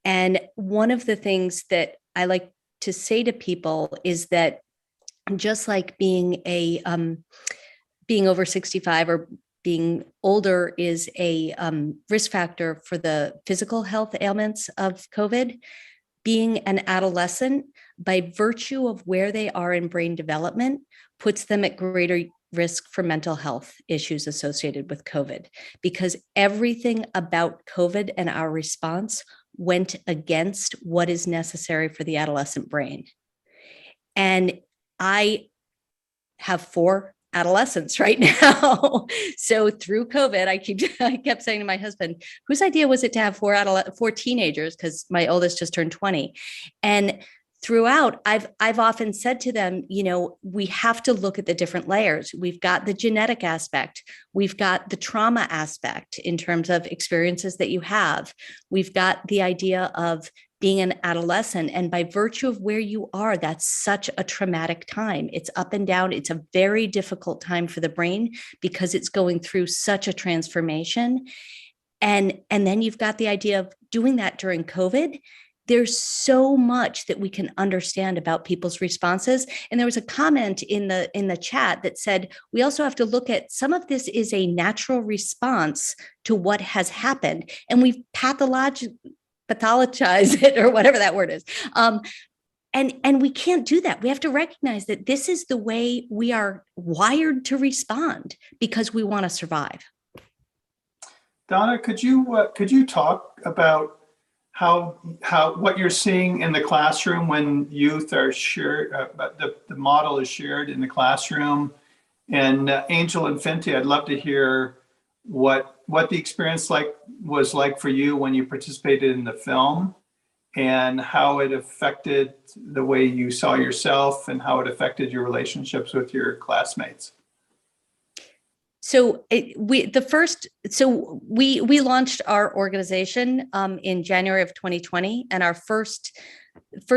And one of the things that I like to say to people is that just like being over 65 or being older is a risk factor for the physical health ailments of COVID, being an adolescent, by virtue of where they are in brain development, puts them at greater risk for mental health issues associated with COVID, because everything about COVID and our response went against what is necessary for the adolescent brain. And I have 4 adolescents right now. So through COVID, I kept saying to my husband, whose idea was it to have 4 teenagers? Because my oldest just turned 20. And throughout, I've often said to them, we have to look at the different layers. We've got the genetic aspect. We've got the trauma aspect in terms of experiences that you have. We've got the idea of being an adolescent. And by virtue of where you are, that's such a traumatic time. It's up and down. It's a very difficult time for the brain because it's going through such a transformation. And then you've got the idea of doing that during COVID. There's so much that we can understand about people's responses. And there was a comment in the chat that said, we also have to look at some of this is a natural response to what has happened. And we've pathologize it, or whatever that word is. And we can't do that. We have to recognize that this is the way we are wired to respond because we want to survive. Donna, could you talk about what you're seeing in the classroom when youth are shared, the model is shared in the classroom. And Angel and Fenty, I'd love to hear what the experience was like for you when you participated in the film, and how it affected the way you saw yourself and how it affected your relationships with your classmates. So we launched our organization in January of 2020, and our first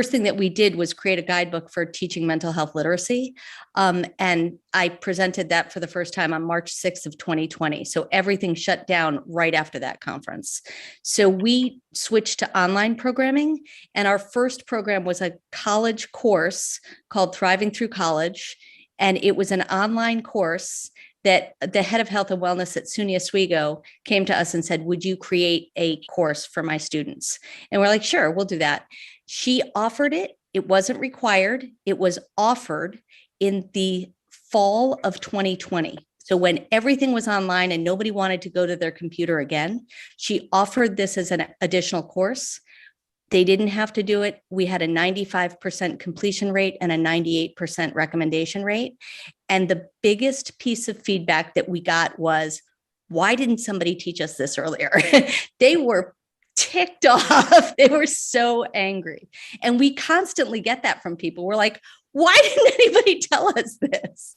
thing that we did was create a guidebook for teaching mental health literacy, and I presented that for the first time on March 6th of 2020. So everything shut down right after that conference. So we switched to online programming, and our first program was a college course called Thriving Through College, and it was an online course that the head of health and wellness at SUNY Oswego came to us and said, would you create a course for my students? And we're like, sure, we'll do that. She offered it. It wasn't required. It was offered in the fall of 2020. So when everything was online and nobody wanted to go to their computer again, she offered this as an additional course. They didn't have to do it. We had a 95% completion rate and a 98% recommendation rate. And the biggest piece of feedback that we got was, why didn't somebody teach us this earlier? They were ticked off. They were so angry. And we constantly get that from people. We're like, why didn't anybody tell us this?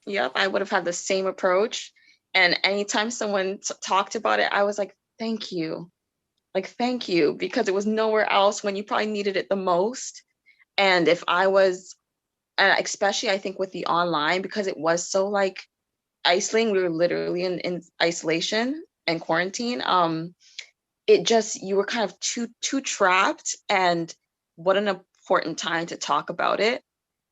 Yep, I would have had the same approach. And anytime someone talked about it, I was like, thank you. Like, thank you, because it was nowhere else when you probably needed it the most. And if I was, especially I think with the online, because it was so like isolating, we were literally in isolation and quarantine. It just, you were kind of too trapped, and what an important time to talk about it.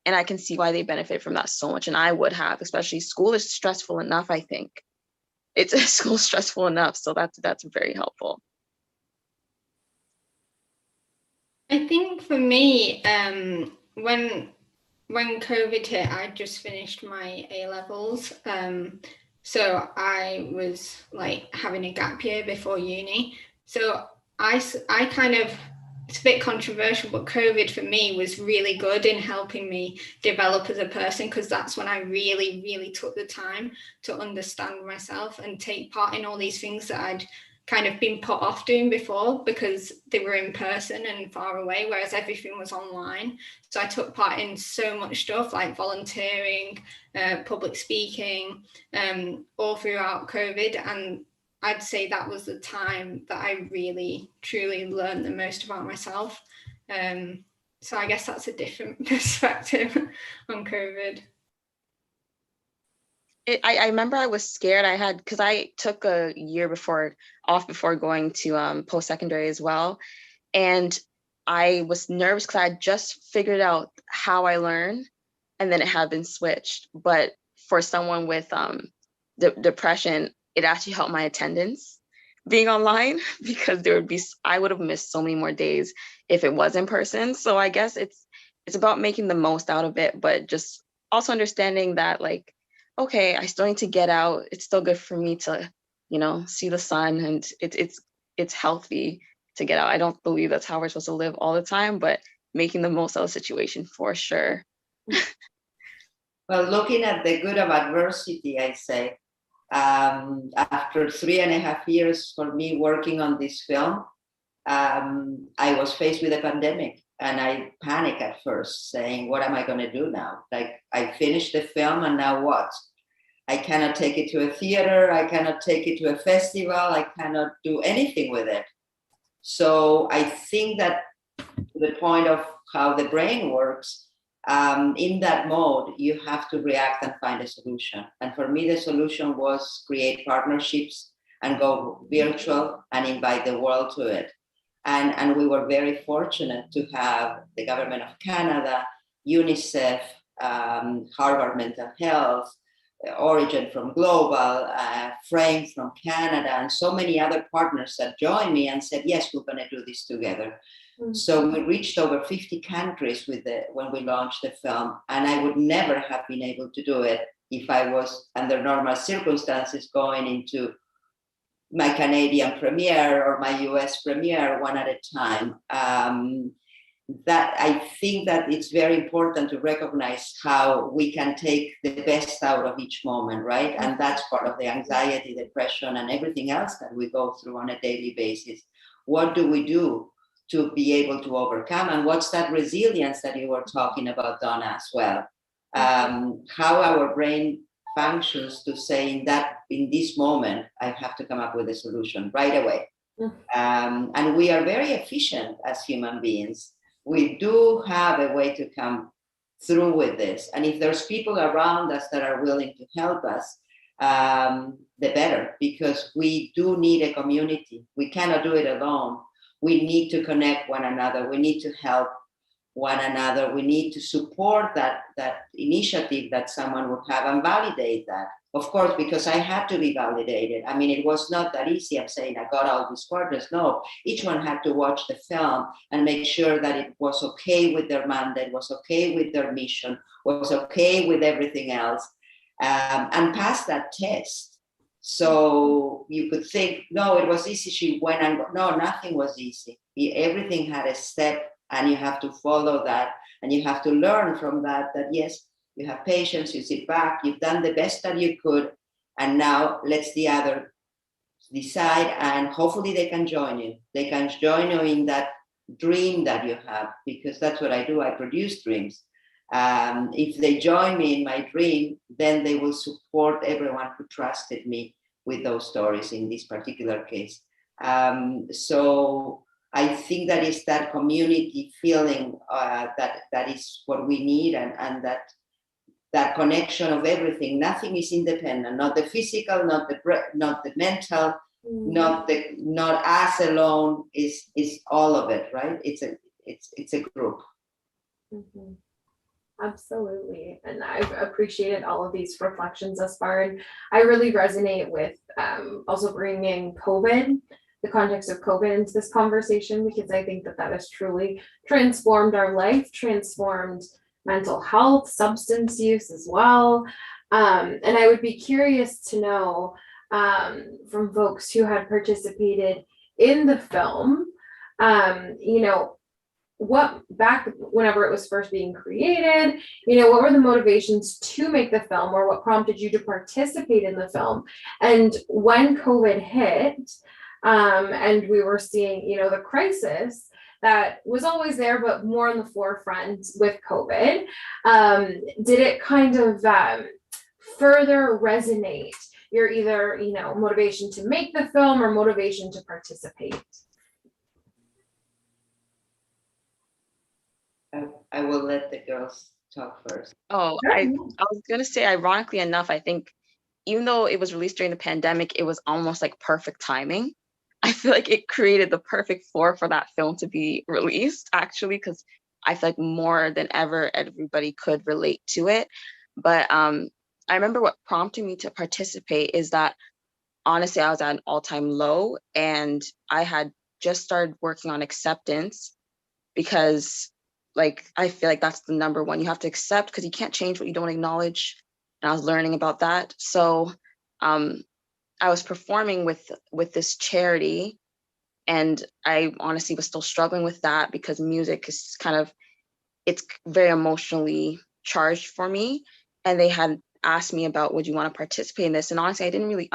And I can see why they benefit from that so much. And I would have, especially school is stressful enough, I think. It's school stressful enough. So that's very helpful. I think for me, when COVID hit, I just finished my A-levels. So I was like having a gap year before uni. So I kind of, it's a bit controversial, but COVID for me was really good in helping me develop as a person, because that's when I really, really took the time to understand myself and take part in all these things that I'd kind of been put off doing before because they were in person and far away, whereas everything was online. So I took part in so much stuff like volunteering, public speaking, all throughout COVID. And I'd say that was the time that I really, truly learned the most about myself. So I guess that's a different perspective on COVID. I remember I was scared. Because I took a year off before going to post-secondary as well. And I was nervous because I had just figured out how I learn, and then it had been switched. But for someone with depression, it actually helped my attendance being online, because I would have missed so many more days if it was in person. So I guess it's about making the most out of it, but just also understanding that, like, okay, I still need to get out. It's still good for me to, see the sun, and it's healthy to get out. I don't believe that's how we're supposed to live all the time, but making the most of the situation for sure. Well, looking at the good of adversity, I say, after 3.5 years for me working on this film, I was faced with a pandemic, and I panicked at first, saying, what am I going to do now? Like, I finished the film, and now what? I cannot take it to a theater. I cannot take it to a festival. I cannot do anything with it. So I think that the point of how the brain works, in that mode, you have to react and find a solution. And for me, the solution was create partnerships and go virtual and invite the world to it. And we were very fortunate to have the government of Canada, UNICEF, Harvard Mental Health, Origin from Global, Frame from Canada, and so many other partners that joined me and said, yes, we're going to do this together. Mm-hmm. So we reached over 50 countries when we launched the film, and I would never have been able to do it if I was under normal circumstances going into my Canadian premiere or my US premiere one at a time. That I think that it's very important to recognize how we can take the best out of each moment, right? And that's part of the anxiety, depression, and everything else that we go through on a daily basis. What do we do to be able to overcome? And what's that resilience that you were talking about, Donna, as well? How our brain functions to say in this moment, I have to come up with a solution right away. And we are very efficient as human beings. We do have a way to come through with this. And if there's people around us that are willing to help us, the better, because we do need a community. We cannot do it alone. We need to connect one another. We need to help one another. We need to support that initiative that someone would have and validate that. Of course, because I had to be validated. I mean, it was not that easy. I'm saying I got all these partners. No, each one had to watch the film and make sure that it was okay with their mandate, was okay with their mission, was okay with everything else, and pass that test. So you could think, no, it was easy. She went and no, nothing was easy. Everything had a step, and you have to follow that, and you have to learn from that. That yes, you have patience, you sit back, you've done the best that you could, and now let's the other decide, and hopefully they can join you. They can join you in that dream that you have, because that's what I do. I produce dreams. If they join me in my dream, then they will support everyone who trusted me with those stories in this particular case. So I think that is that community feeling that is what we need, and that connection of everything. Nothing is independent, not the physical, not the mental, not us alone. Is all of it, right? It's a group. Mm-hmm. Absolutely. And I've appreciated all of these reflections thus far. And I really resonate with also bringing COVID, the context of COVID into this conversation, because I think that has truly transformed our life, transformed mental health, substance use as well. And I would be curious to know from folks who had participated in the film, what back whenever it was first being created, what were the motivations to make the film, or what prompted you to participate in the film? And when COVID hit, and we were seeing, the crisis that was always there, but more in the forefront with COVID, did it kind of further resonate your either, motivation to make the film or motivation to participate? I will let the girls talk first. Oh, I was going to say, ironically enough, I think even though it was released during the pandemic, it was almost like perfect timing. I feel like it created the perfect floor for that film to be released, actually, because I feel like more than ever, everybody could relate to it. But I remember what prompted me to participate is that, honestly, I was at an all-time low, and I had just started working on acceptance, because I feel like that's the number one. You have to accept, because you can't change what you don't acknowledge. And I was learning about that. So I was performing with this charity, and I honestly was still struggling with that, because music is it's very emotionally charged for me. And they had asked me about, would you want to participate in this? And honestly, I didn't really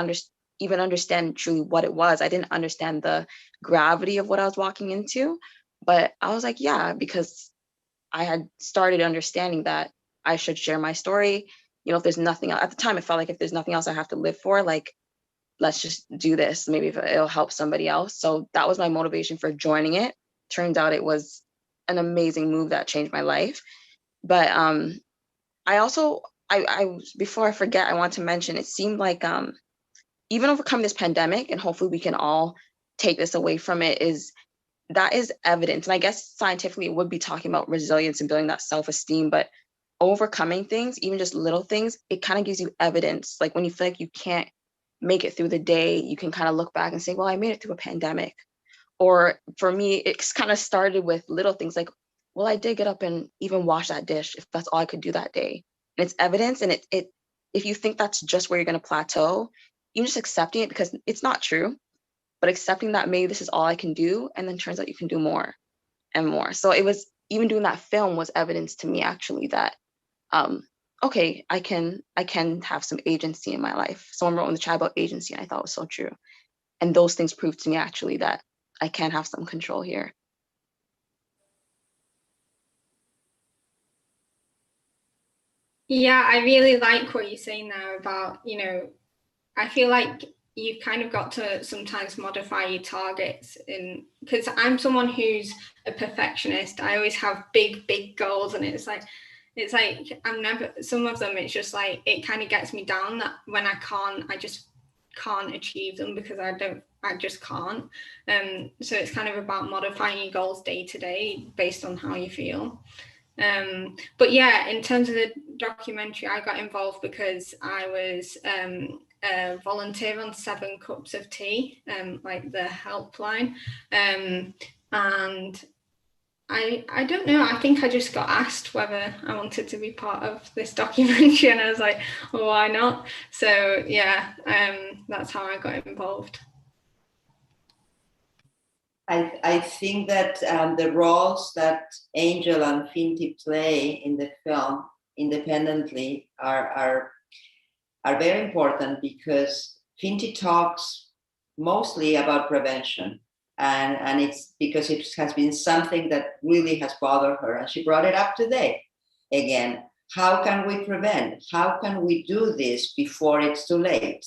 even understand truly what it was. I didn't understand the gravity of what I was walking into, but I was like, yeah, because I had started understanding that I should share my story. If there's nothing else, at the time, it felt like if there's nothing else I have to live for, let's just do this. Maybe if it'll help somebody else. So that was my motivation for joining it. Turns out it was an amazing move that changed my life. But I also, before I forget, I want to mention, it seemed like even overcome this pandemic, and hopefully we can all take this away from it, that is evidence. And I guess scientifically it would be talking about resilience and building that self-esteem, but overcoming things, even just little things, it kind of gives you evidence. Like when you feel like you can't make it through the day, you can kind of look back and say, well, I made it through a pandemic. Or for me, it's kind of started with little things like, well, I did get up and even wash that dish if that's all I could do that day. And it's evidence. And it if you think that's just where you're going to plateau, you're just accepting it, because it's not true. but accepting that maybe this is all I can do, and then turns out you can do more and more. So it was, even doing that film was evidence to me actually that okay, I can have some agency in my life. Someone wrote in the chat about agency, and I thought it was so true. And those things proved to me actually that I can have some control here. Yeah, I really like what you're saying there about, you know, I feel like you've kind of got to sometimes modify your targets, in because I'm someone who's a perfectionist. I always have big goals, and it's like I'm never, some of them it's just like it kind of gets me down that when I just can't achieve them because I just can't. So it's kind of about modifying your goals day to day based on how you feel. But yeah, in terms of the documentary, I got involved because I was a volunteer on 7 Cups of Tea, like the helpline, and I don't know, I think I just got asked whether I wanted to be part of this documentary, and I was like, well, why not? So yeah, that's how I got involved. I think that the roles that Angel and Finty play in the film independently are very important, because Finty talks mostly about prevention, and it's because it has been something that really has bothered her, and she brought it up today again. How can we prevent? How can we do this before it's too late?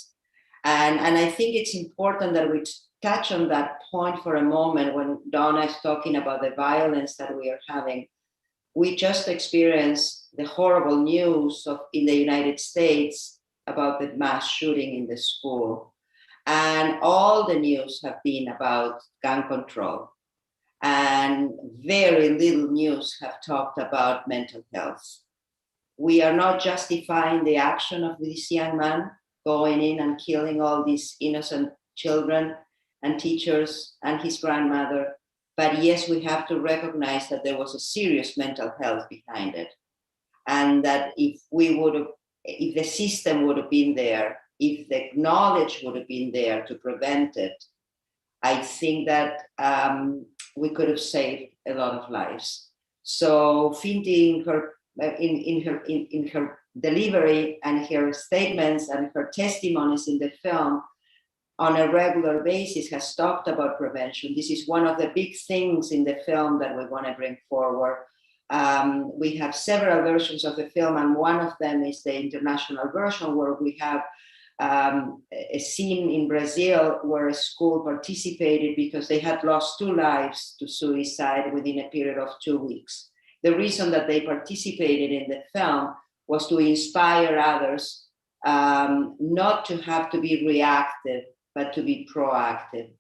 And I think it's important that we touch on that point for a moment when Donna is talking about the violence that we are having. We just experienced the horrible news in the United States about the mass shooting in the school. And all the news have been about gun control. And very little news have talked about mental health. We are not justifying the action of this young man going in and killing all these innocent children and teachers and his grandmother. But yes, we have to recognize that there was a serious mental health behind it. And that if the system would have been there, if the knowledge would have been there to prevent it, I think that we could have saved a lot of lives. So Finty, in her delivery and her statements and her testimonies in the film, on a regular basis has talked about prevention. This is one of the big things in the film that we want to bring forward. We have several versions of the film, and one of them is the international version, where we have a scene in Brazil where a school participated because they had lost 2 lives to suicide within a period of 2 weeks. The reason that they participated in the film was to inspire others not to have to be reactive, but to be proactive.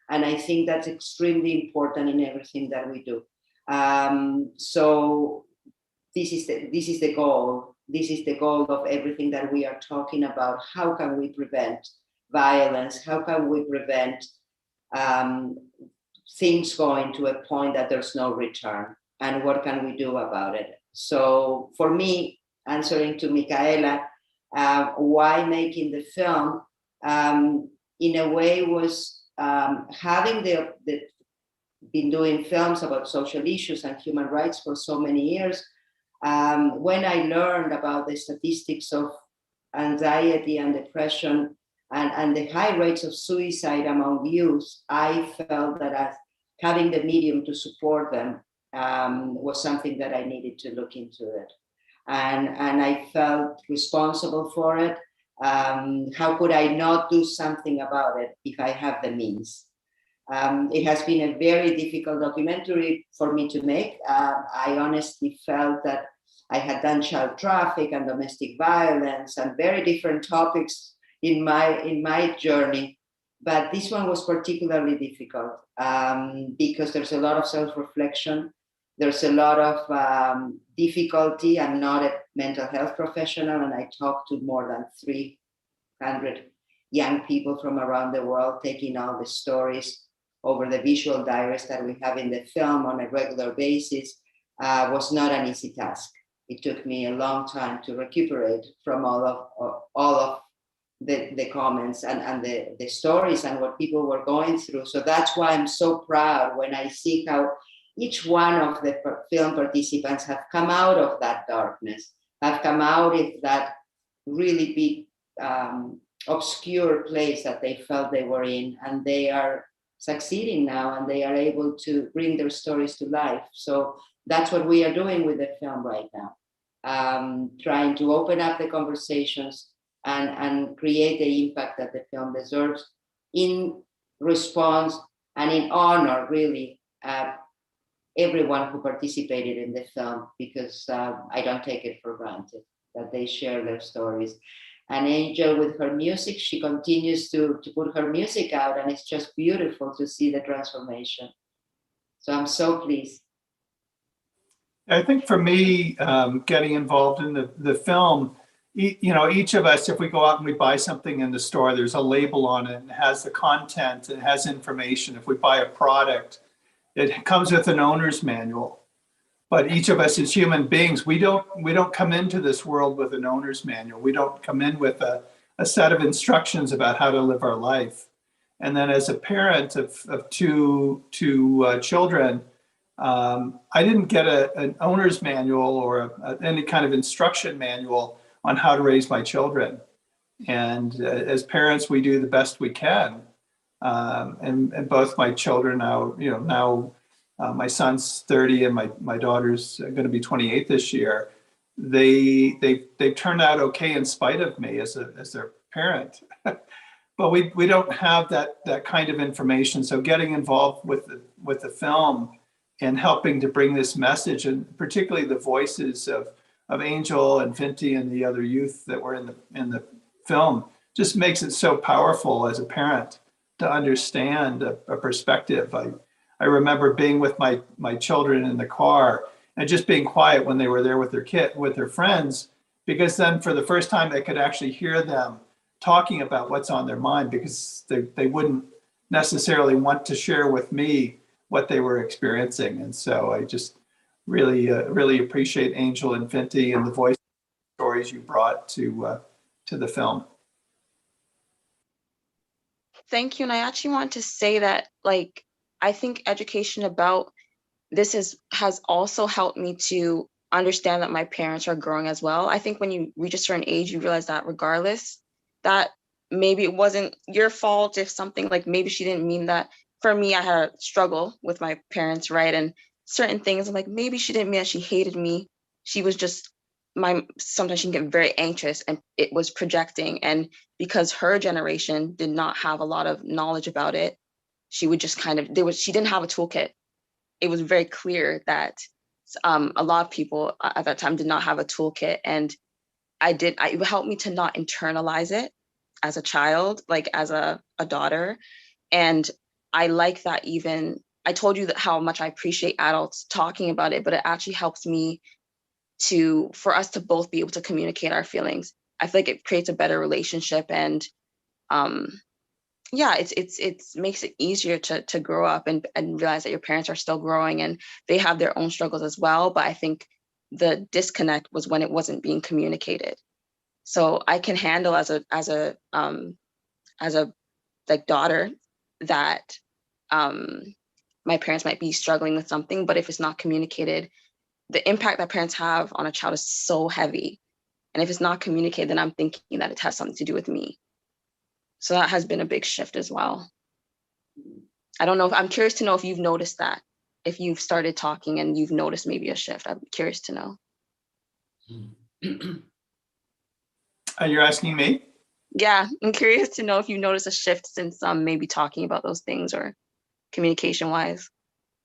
And I think that's extremely important in everything that we do. So this is the goal. This is the goal of everything that we are talking about. How can we prevent violence? How can we prevent things going to a point that there's no return? And what can we do about it? So for me, answering to Michaela, why making the film, in a way was having been doing films about social issues and human rights for so many years. When I learned about the statistics of anxiety and depression and the high rates of suicide among youth, I felt that as having the medium to support them was something that I needed to look into it. And I felt responsible for it. How could I not do something about it if I have the means? It has been a very difficult documentary for me to make. I honestly felt that I had done child traffic and domestic violence and very different topics in my journey. But this one was particularly difficult because there's a lot of self-reflection. There's a lot of difficulty. I'm not a mental health professional, and I talked to more than 300 young people from around the world, taking all the stories over the visual diaries that we have in the film on a regular basis. Was not an easy task. It took me a long time to recuperate from all of the comments and the stories and what people were going through. So that's why I'm so proud when I see how each one of the film participants have come out of that darkness, have come out of that really big, obscure place that they felt they were in, and they are succeeding now, and they are able to bring their stories to life. So that's what we are doing with the film right now, trying to open up the conversations and create the impact that the film deserves in response and in honor, really, everyone who participated in the film, because I don't take it for granted that they share their stories. And Angel, with her music, she continues to put her music out, and it's just beautiful to see the transformation. So I'm so pleased. I think for me, getting involved in the film, each of us, if we go out and we buy something in the store, there's a label on it and it has the content, it has information. If we buy a product, it comes with an owner's manual. But each of us as human beings, we don't come into this world with an owner's manual. We don't come in with a set of instructions about how to live our life. And then as a parent of two children, I didn't get an owner's manual or any kind of instruction manual on how to raise my children. And as parents, we do the best we can. And both my children now, my son's 30 and my daughter's going to be 28 this year. They've turned out okay in spite of me as their parent. But we don't have that kind of information. So getting involved with the film and helping to bring this message, and particularly the voices of Angel and Finty and the other youth that were in the film, just makes it so powerful as a parent to understand a perspective. I remember being with my children in the car and just being quiet when they were there with their friends, because then for the first time I could actually hear them talking about what's on their mind, because they wouldn't necessarily want to share with me what they were experiencing. And so I just really appreciate Angel and Finty and the voice stories you brought to the film. Thank you. And I actually want to say that, I think education about this has also helped me to understand that my parents are growing as well. I think when you reach a certain age, you realize that regardless, that maybe it wasn't your fault if something, maybe she didn't mean that. For me, I had a struggle with my parents, right? And certain things, I'm like, maybe she didn't mean that she hated me. She was just sometimes she can get very anxious, and it was projecting. And because her generation did not have a lot of knowledge about it, she would just she didn't have a toolkit. It was very clear that a lot of people at that time did not have a toolkit. And it helped me to not internalize it as a child, as a daughter. And I like that. Even I told you that how much I appreciate adults talking about it, but it actually helps me for us to both be able to communicate our feelings. I feel like it creates a better relationship, and it makes it easier to grow up and realize that your parents are still growing and they have their own struggles as well. But I think the disconnect was when it wasn't being communicated. So I can handle as a daughter that my parents might be struggling with something, but if it's not communicated, the impact that parents have on a child is so heavy. And if it's not communicated, then I'm thinking that it has something to do with me. So that has been a big shift as well. I don't know. I'm curious to know if you've noticed that, if you've started talking and you've noticed maybe a shift. I'm curious to know. You're asking me? Yeah, I'm curious to know if you noticed a shift since maybe talking about those things or communication wise.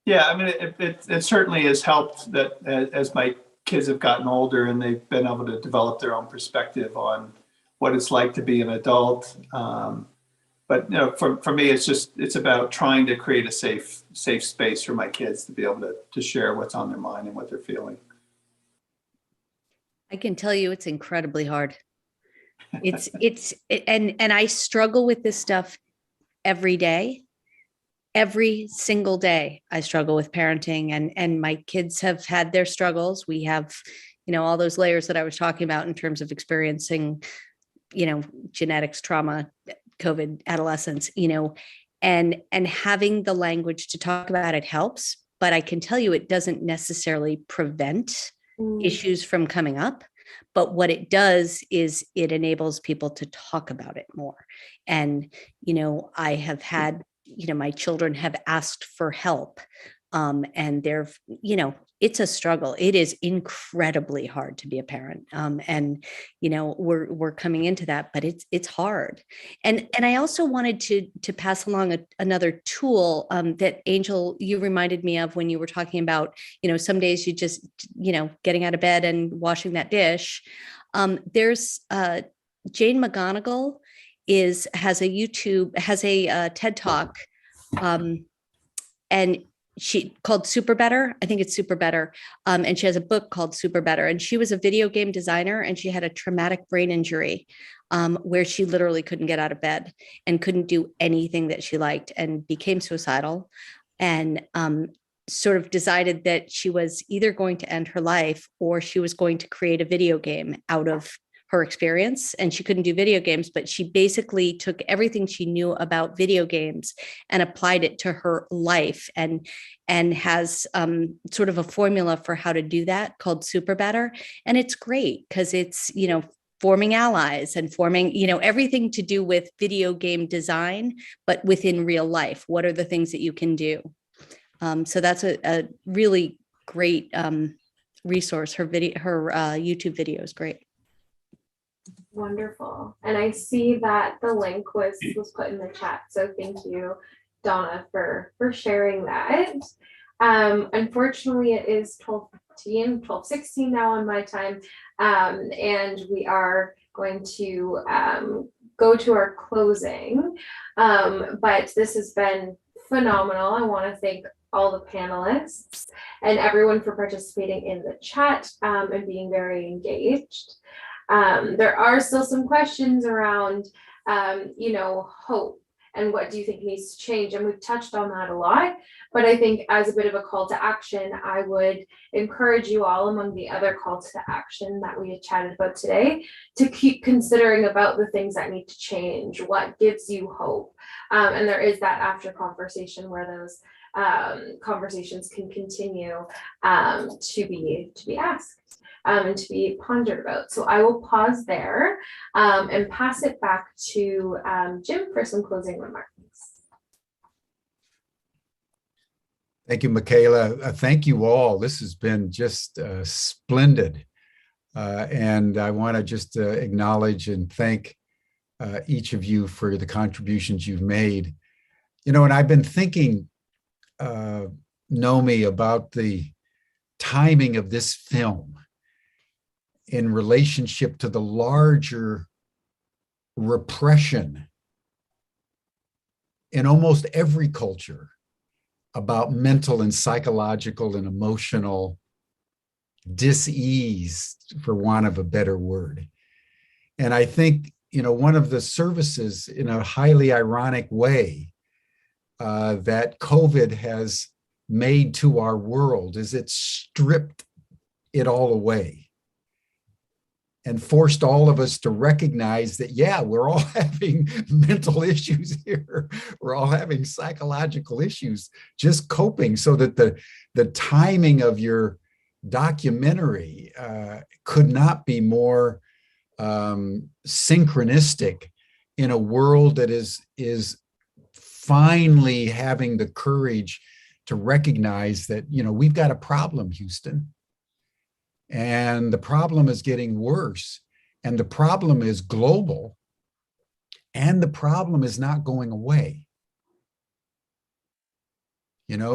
Yeah, I mean, it certainly has helped that as my kids have gotten older and they've been able to develop their own perspective on what it's like to be an adult. But for me, it's about trying to create a safe space for my kids to be able to share what's on their mind and what they're feeling. I can tell you it's incredibly hard. And I struggle with this stuff every day. Every single day I struggle with parenting, and my kids have had their struggles. We have, all those layers that I was talking about in terms of experiencing genetics, trauma, COVID, adolescence, and having the language to talk about it helps. But I can tell you it doesn't necessarily prevent issues from coming up. But what it does is it enables people to talk about it more. And, I have had, my children have asked for help. And they're, it's a struggle. It is incredibly hard to be a parent. And, we're coming into that, but it's hard. And I also wanted to pass along another tool that Angel, you reminded me of when you were talking about, some days you just, getting out of bed and washing that dish. There's Jane McGonigal has a TED Talk, and she called Super Better. I think it's Super Better. And she has a book called Super Better. And she was a video game designer, and she had a traumatic brain injury where she literally couldn't get out of bed and couldn't do anything that she liked, and became suicidal, and sort of decided that she was either going to end her life or she was going to create a video game out of her experience. And she couldn't do video games, but she basically took everything she knew about video games and applied it to her life, and has sort of a formula for how to do that called Super Better. And it's great because it's, forming allies and forming, everything to do with video game design, but within real life. What are the things that you can do? So that's a really great resource. Her YouTube video is great. Wonderful. And I see that the link was put in the chat. So thank you, Donna, for sharing that. Unfortunately, it is 12:16 now on my time. And we are going to go to our closing. But this has been phenomenal. I want to thank all the panelists and everyone for participating in the chat and being very engaged. There are still some questions around, hope and what do you think needs to change? And we've touched on that a lot, but I think as a bit of a call to action, I would encourage you all, among the other calls to action that we had chatted about today, to keep considering about the things that need to change. What gives you hope? And there is that after conversation where those conversations can continue to be asked. And to be pondered about. So I will pause there and pass it back to Jim for some closing remarks. Thank you, Michaela. Thank you all. This has been just splendid. And I want to just acknowledge and thank each of you for the contributions you've made. And I've been thinking, Nomi, about the timing of this film in relationship to the larger repression in almost every culture about mental and psychological and emotional dis-ease, for want of a better word. And I think, one of the services in a highly ironic way that COVID has made to our world is it stripped it all away and forced all of us to recognize that, we're all having mental issues here. We're all having psychological issues, just coping, so that the timing of your documentary could not be more synchronistic in a world that is finally having the courage to recognize that, we've got a problem, Houston. And the problem is getting worse, and the problem is global, and the problem is not going away.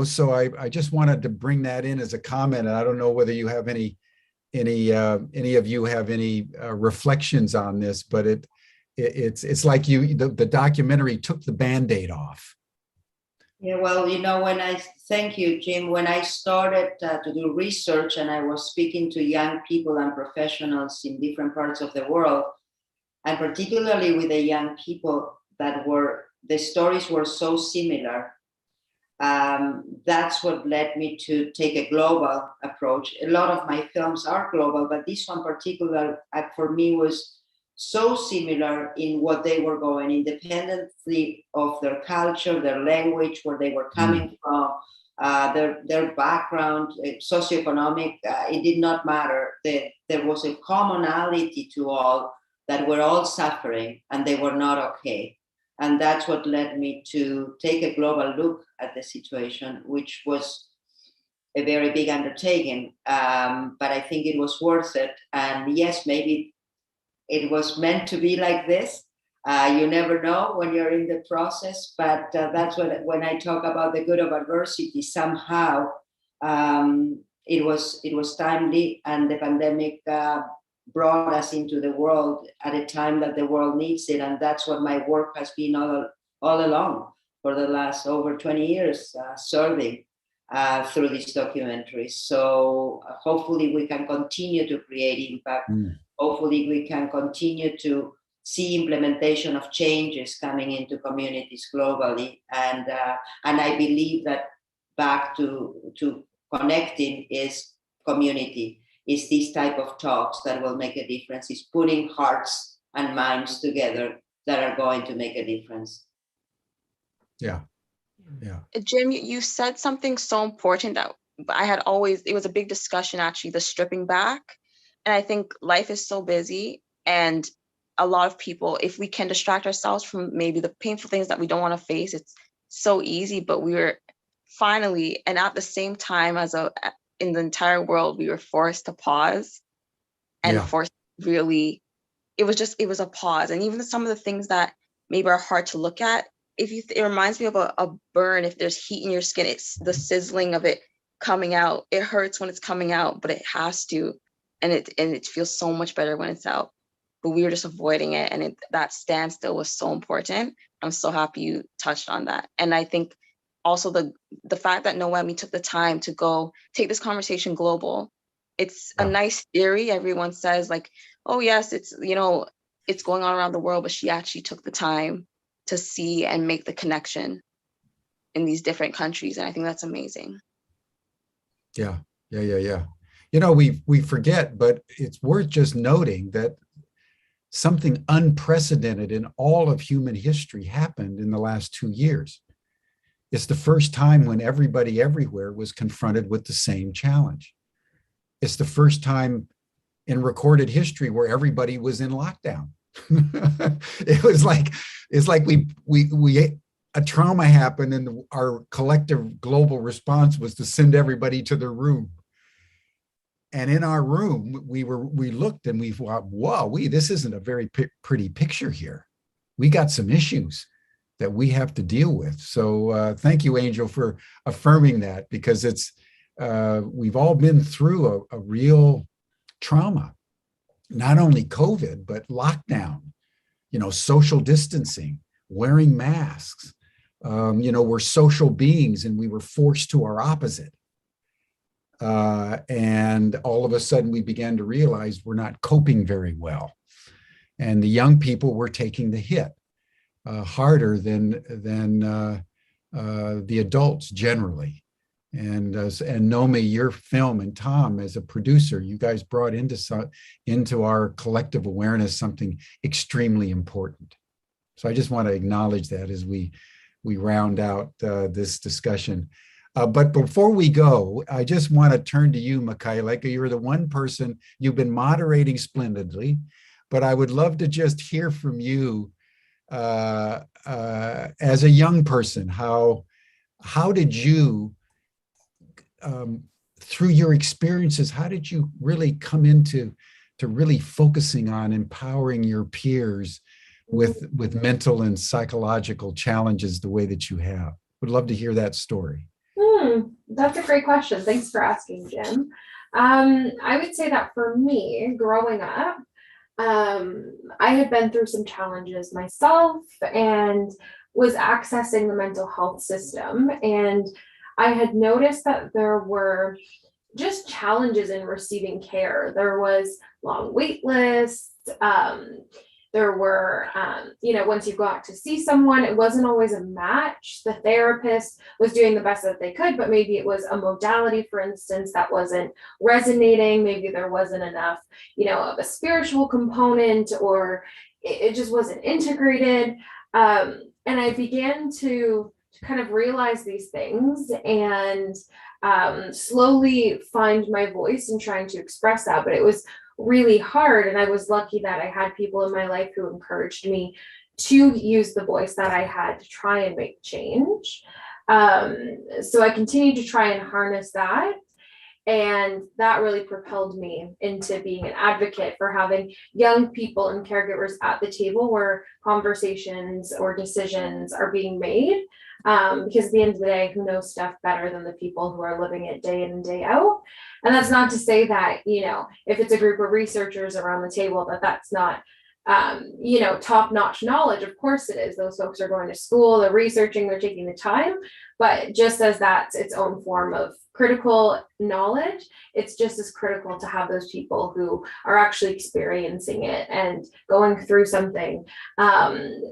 So I just wanted to bring that in as a comment, and I don't know whether you have any of you have any reflections on this, but it's like the documentary took the Band-Aid off. Yeah, well, thank you, Jim. When I started to do research and I was speaking to young people and professionals in different parts of the world, and particularly with the young people the stories were so similar, that's what led me to take a global approach. A lot of my films are global, but this one particular for me was so similar in what they were going, independently of their culture, their language, where they were coming from, their background, socioeconomic. It did not matter. There was a commonality to all, that we're all suffering and they were not okay. And that's what led me to take a global look at the situation, which was a very big undertaking. But I think it was worth it. And yes, maybe it was meant to be like this. You never know when you're in the process, but that's what, when I talk about the good of adversity, somehow it was timely, and the pandemic brought us into the world at a time that the world needs it. And that's what my work has been all along for the last over 20 years, serving through these documentaries. So hopefully we can continue to create impact. Hopefully we can continue to see implementation of changes coming into communities globally. And I believe that back to connecting is community, is this type of talks that will make a difference, is putting hearts and minds together that are going to make a difference. Yeah. Jim, you said something so important that it was a big discussion, actually, the stripping back. And I think life is so busy, and a lot of people, if we can distract ourselves from maybe the painful things that we don't want to face, it's so easy. But we were finally, and at the same time in the entire world, we were forced to pause and forced really, it was a pause. And even some of the things that maybe are hard to look at, it reminds me of a burn. If there's heat in your skin, it's the sizzling of it coming out. It hurts when it's coming out, but it has to. And it feels so much better when it's out. But we were just avoiding it. And that standstill was so important. I'm so happy you touched on that. And I think also the fact that Noemi took the time to go take this conversation global. It's a nice theory. Everyone says like, oh yes, it's going on around the world, but she actually took the time to see and make the connection in these different countries. And I think that's amazing. Yeah. We forget, but it's worth just noting that something unprecedented in all of human history happened in the last 2 years. It's the first time when everybody everywhere was confronted with the same challenge. It's the first time in recorded history where everybody was in lockdown. It's like a trauma happened, and our collective global response was to send everybody to their room. And in our room, we looked and we thought, whoa, this isn't a very pretty picture here. We got some issues that we have to deal with. So thank you, Angel, for affirming that, because we've all been through a real trauma, not only COVID, but lockdown, social distancing, wearing masks. We're social beings, and we were forced to our opposite. And all of a sudden we began to realize we're not coping very well. And the young people were taking the hit harder than the adults generally. And Nomi, your film, and Tom, as a producer, you guys brought into our collective awareness something extremely important. So I just want to acknowledge that as we round out this discussion. But before we go, I just want to turn to you, Michaela. You're the one person, you've been moderating splendidly, but I would love to just hear from you as a young person. How did you, through your experiences, how did you really come into really focusing on empowering your peers with mental and psychological challenges the way that you have? Would love to hear that story. That's a great question. Thanks for asking, Jim. I would say that for me, growing up, I had been through some challenges myself and was accessing the mental health system. And I had noticed that there were just challenges in receiving care. There was long wait lists. There were, once you got to see someone, it wasn't always a match. The therapist was doing the best that they could, but maybe it was a modality, for instance, that wasn't resonating. Maybe there wasn't enough, of a spiritual component, or it just wasn't integrated. And I began to kind of realize these things and slowly find my voice in trying to express that. But it was really hard. And I was lucky that I had people in my life who encouraged me to use the voice that I had to try and make change. So I continued to try and harness that. And that really propelled me into being an advocate for having young people and caregivers at the table where conversations or decisions are being made. Because at the end of the day, who knows stuff better than the people who are living it day in and day out? And that's not to say that, if it's a group of researchers around the table, that's not, top-notch knowledge. Of course it is. Those folks are going to school, they're researching, they're taking the time. But just as that's its own form of critical knowledge, it's just as critical to have those people who are actually experiencing it and going through something.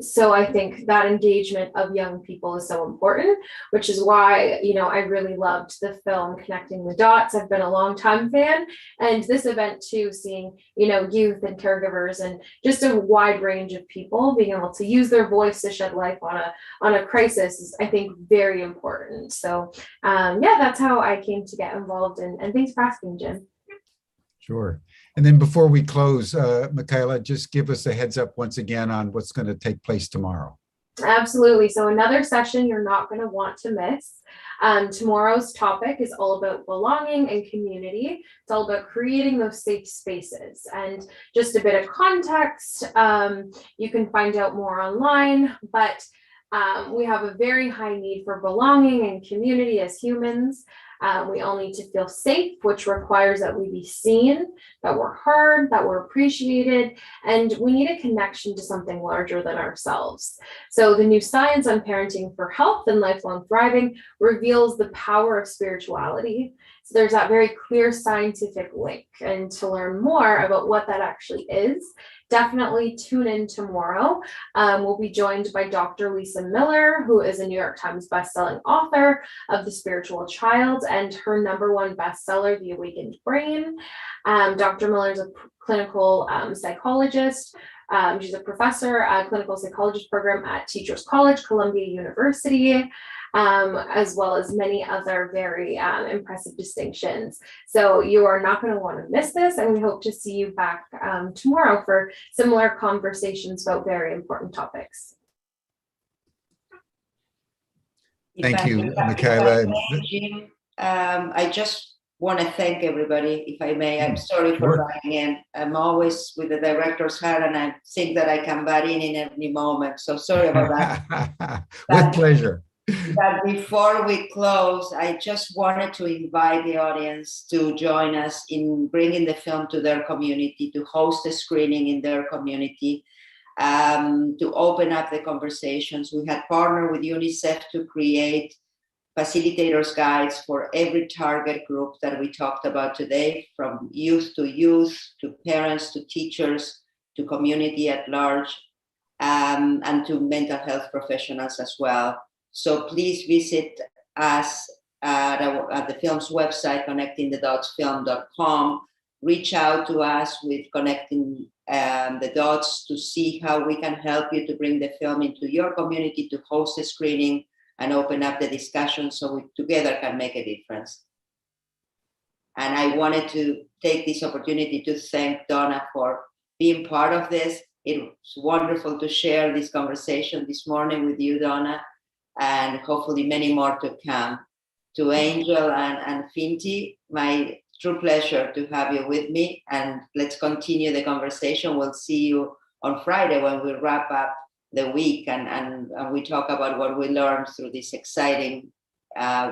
So I think that engagement of young people is so important, which is why, I really loved the film Connecting the Dots. I've been a long time fan, and this event too, seeing, youth and caregivers and just a wide range of people being able to use their voice to shed light on a crisis is, I think, very important. So that's how I came to get involved, and thanks for asking, Jim. Sure. And then before we close, Michaela, just give us a heads up once again on what's going to take place tomorrow. Absolutely. So another session you're not going to want to miss. Tomorrow's topic is all about belonging and community. It's all about creating those safe spaces. And just a bit of context, you can find out more online, but we have a very high need for belonging and community as humans. We all need to feel safe, which requires that we be seen, that we're heard, that we're appreciated, and we need a connection to something larger than ourselves. So the new science on parenting for health and lifelong thriving reveals the power of spirituality. So there's that very clear scientific link. And to learn more about what that actually is, definitely tune in tomorrow. We'll be joined by Dr. Lisa Miller, who is a New York Times bestselling author of The Spiritual Child and her #1 bestseller, The Awakened Brain. Dr. Miller is a clinical psychologist. She's a professor at clinical psychologist program at Teachers College, Columbia University, as well as many other very impressive distinctions. So you are not going to want to miss this, and we hope to see you back tomorrow for similar conversations about very important topics. Thank you, Michaela. Jim, I just want to thank everybody, if I may. I'm sorry for running in. I'm always with the director's hat, and I think that I can butt in any moment. So sorry about that. With pleasure. But before we close, I just wanted to invite the audience to join us in bringing the film to their community, to host a screening in their community, to open up the conversations. We had partnered with UNICEF to create facilitators guides for every target group that we talked about today, from youth, to parents, to teachers, to community at large, and to mental health professionals as well. So please visit us at the film's website, connectingthedotsfilm.com. Reach out to us with Connecting the Dots to see how we can help you to bring the film into your community, to host a screening and open up the discussion so we together can make a difference. And I wanted to take this opportunity to thank Donna for being part of this. It's wonderful to share this conversation this morning with you, Donna, and hopefully many more to come. To Angel and Finty, my true pleasure to have you with me, and let's continue the conversation. We'll see you on Friday when we wrap up the week and we talk about what we learned through this exciting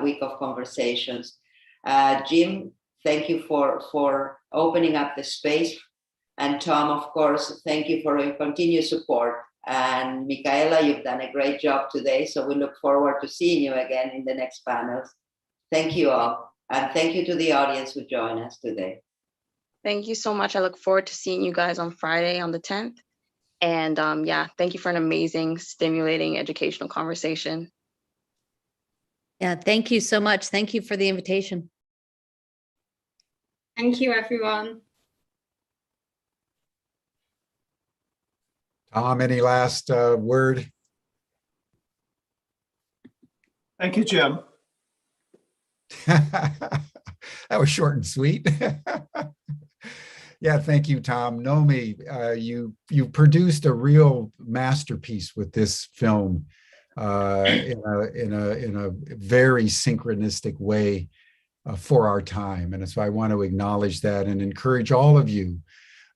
week of conversations. Jim, thank you for opening up the space. And Tom, of course, thank you for your continued support. And Michaela, you've done a great job today, so we look forward to seeing you again in the next panels. Thank you all, and thank you to the audience who joined us today. Thank you so much. I look forward to seeing you guys on Friday on the 10th. And yeah, thank you for an amazing, stimulating, educational conversation. Yeah, thank you so much. Thank you for the invitation. Thank you, everyone. Tom, any last word? Thank you, Jim. That was short and sweet. Yeah, thank you, Tom. Nomi, you produced a real masterpiece with this film in a very synchronistic way for our time, and so I want to acknowledge that and encourage all of you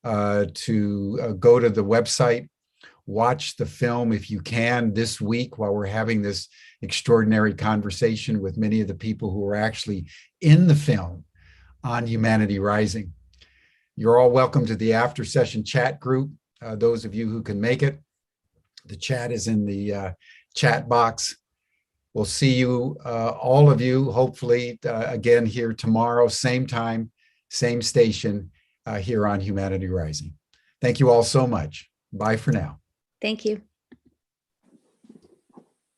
to go to the website, watch the film if you can this week while we're having this extraordinary conversation with many of the people who are actually in the film on Humanity Rising. You're all welcome to the after session chat group, those of you who can make it. The chat is in the chat box. We'll see you, all of you, hopefully again here tomorrow, same time, same station here on Humanity Rising. Thank you all so much. Bye for now. Thank you.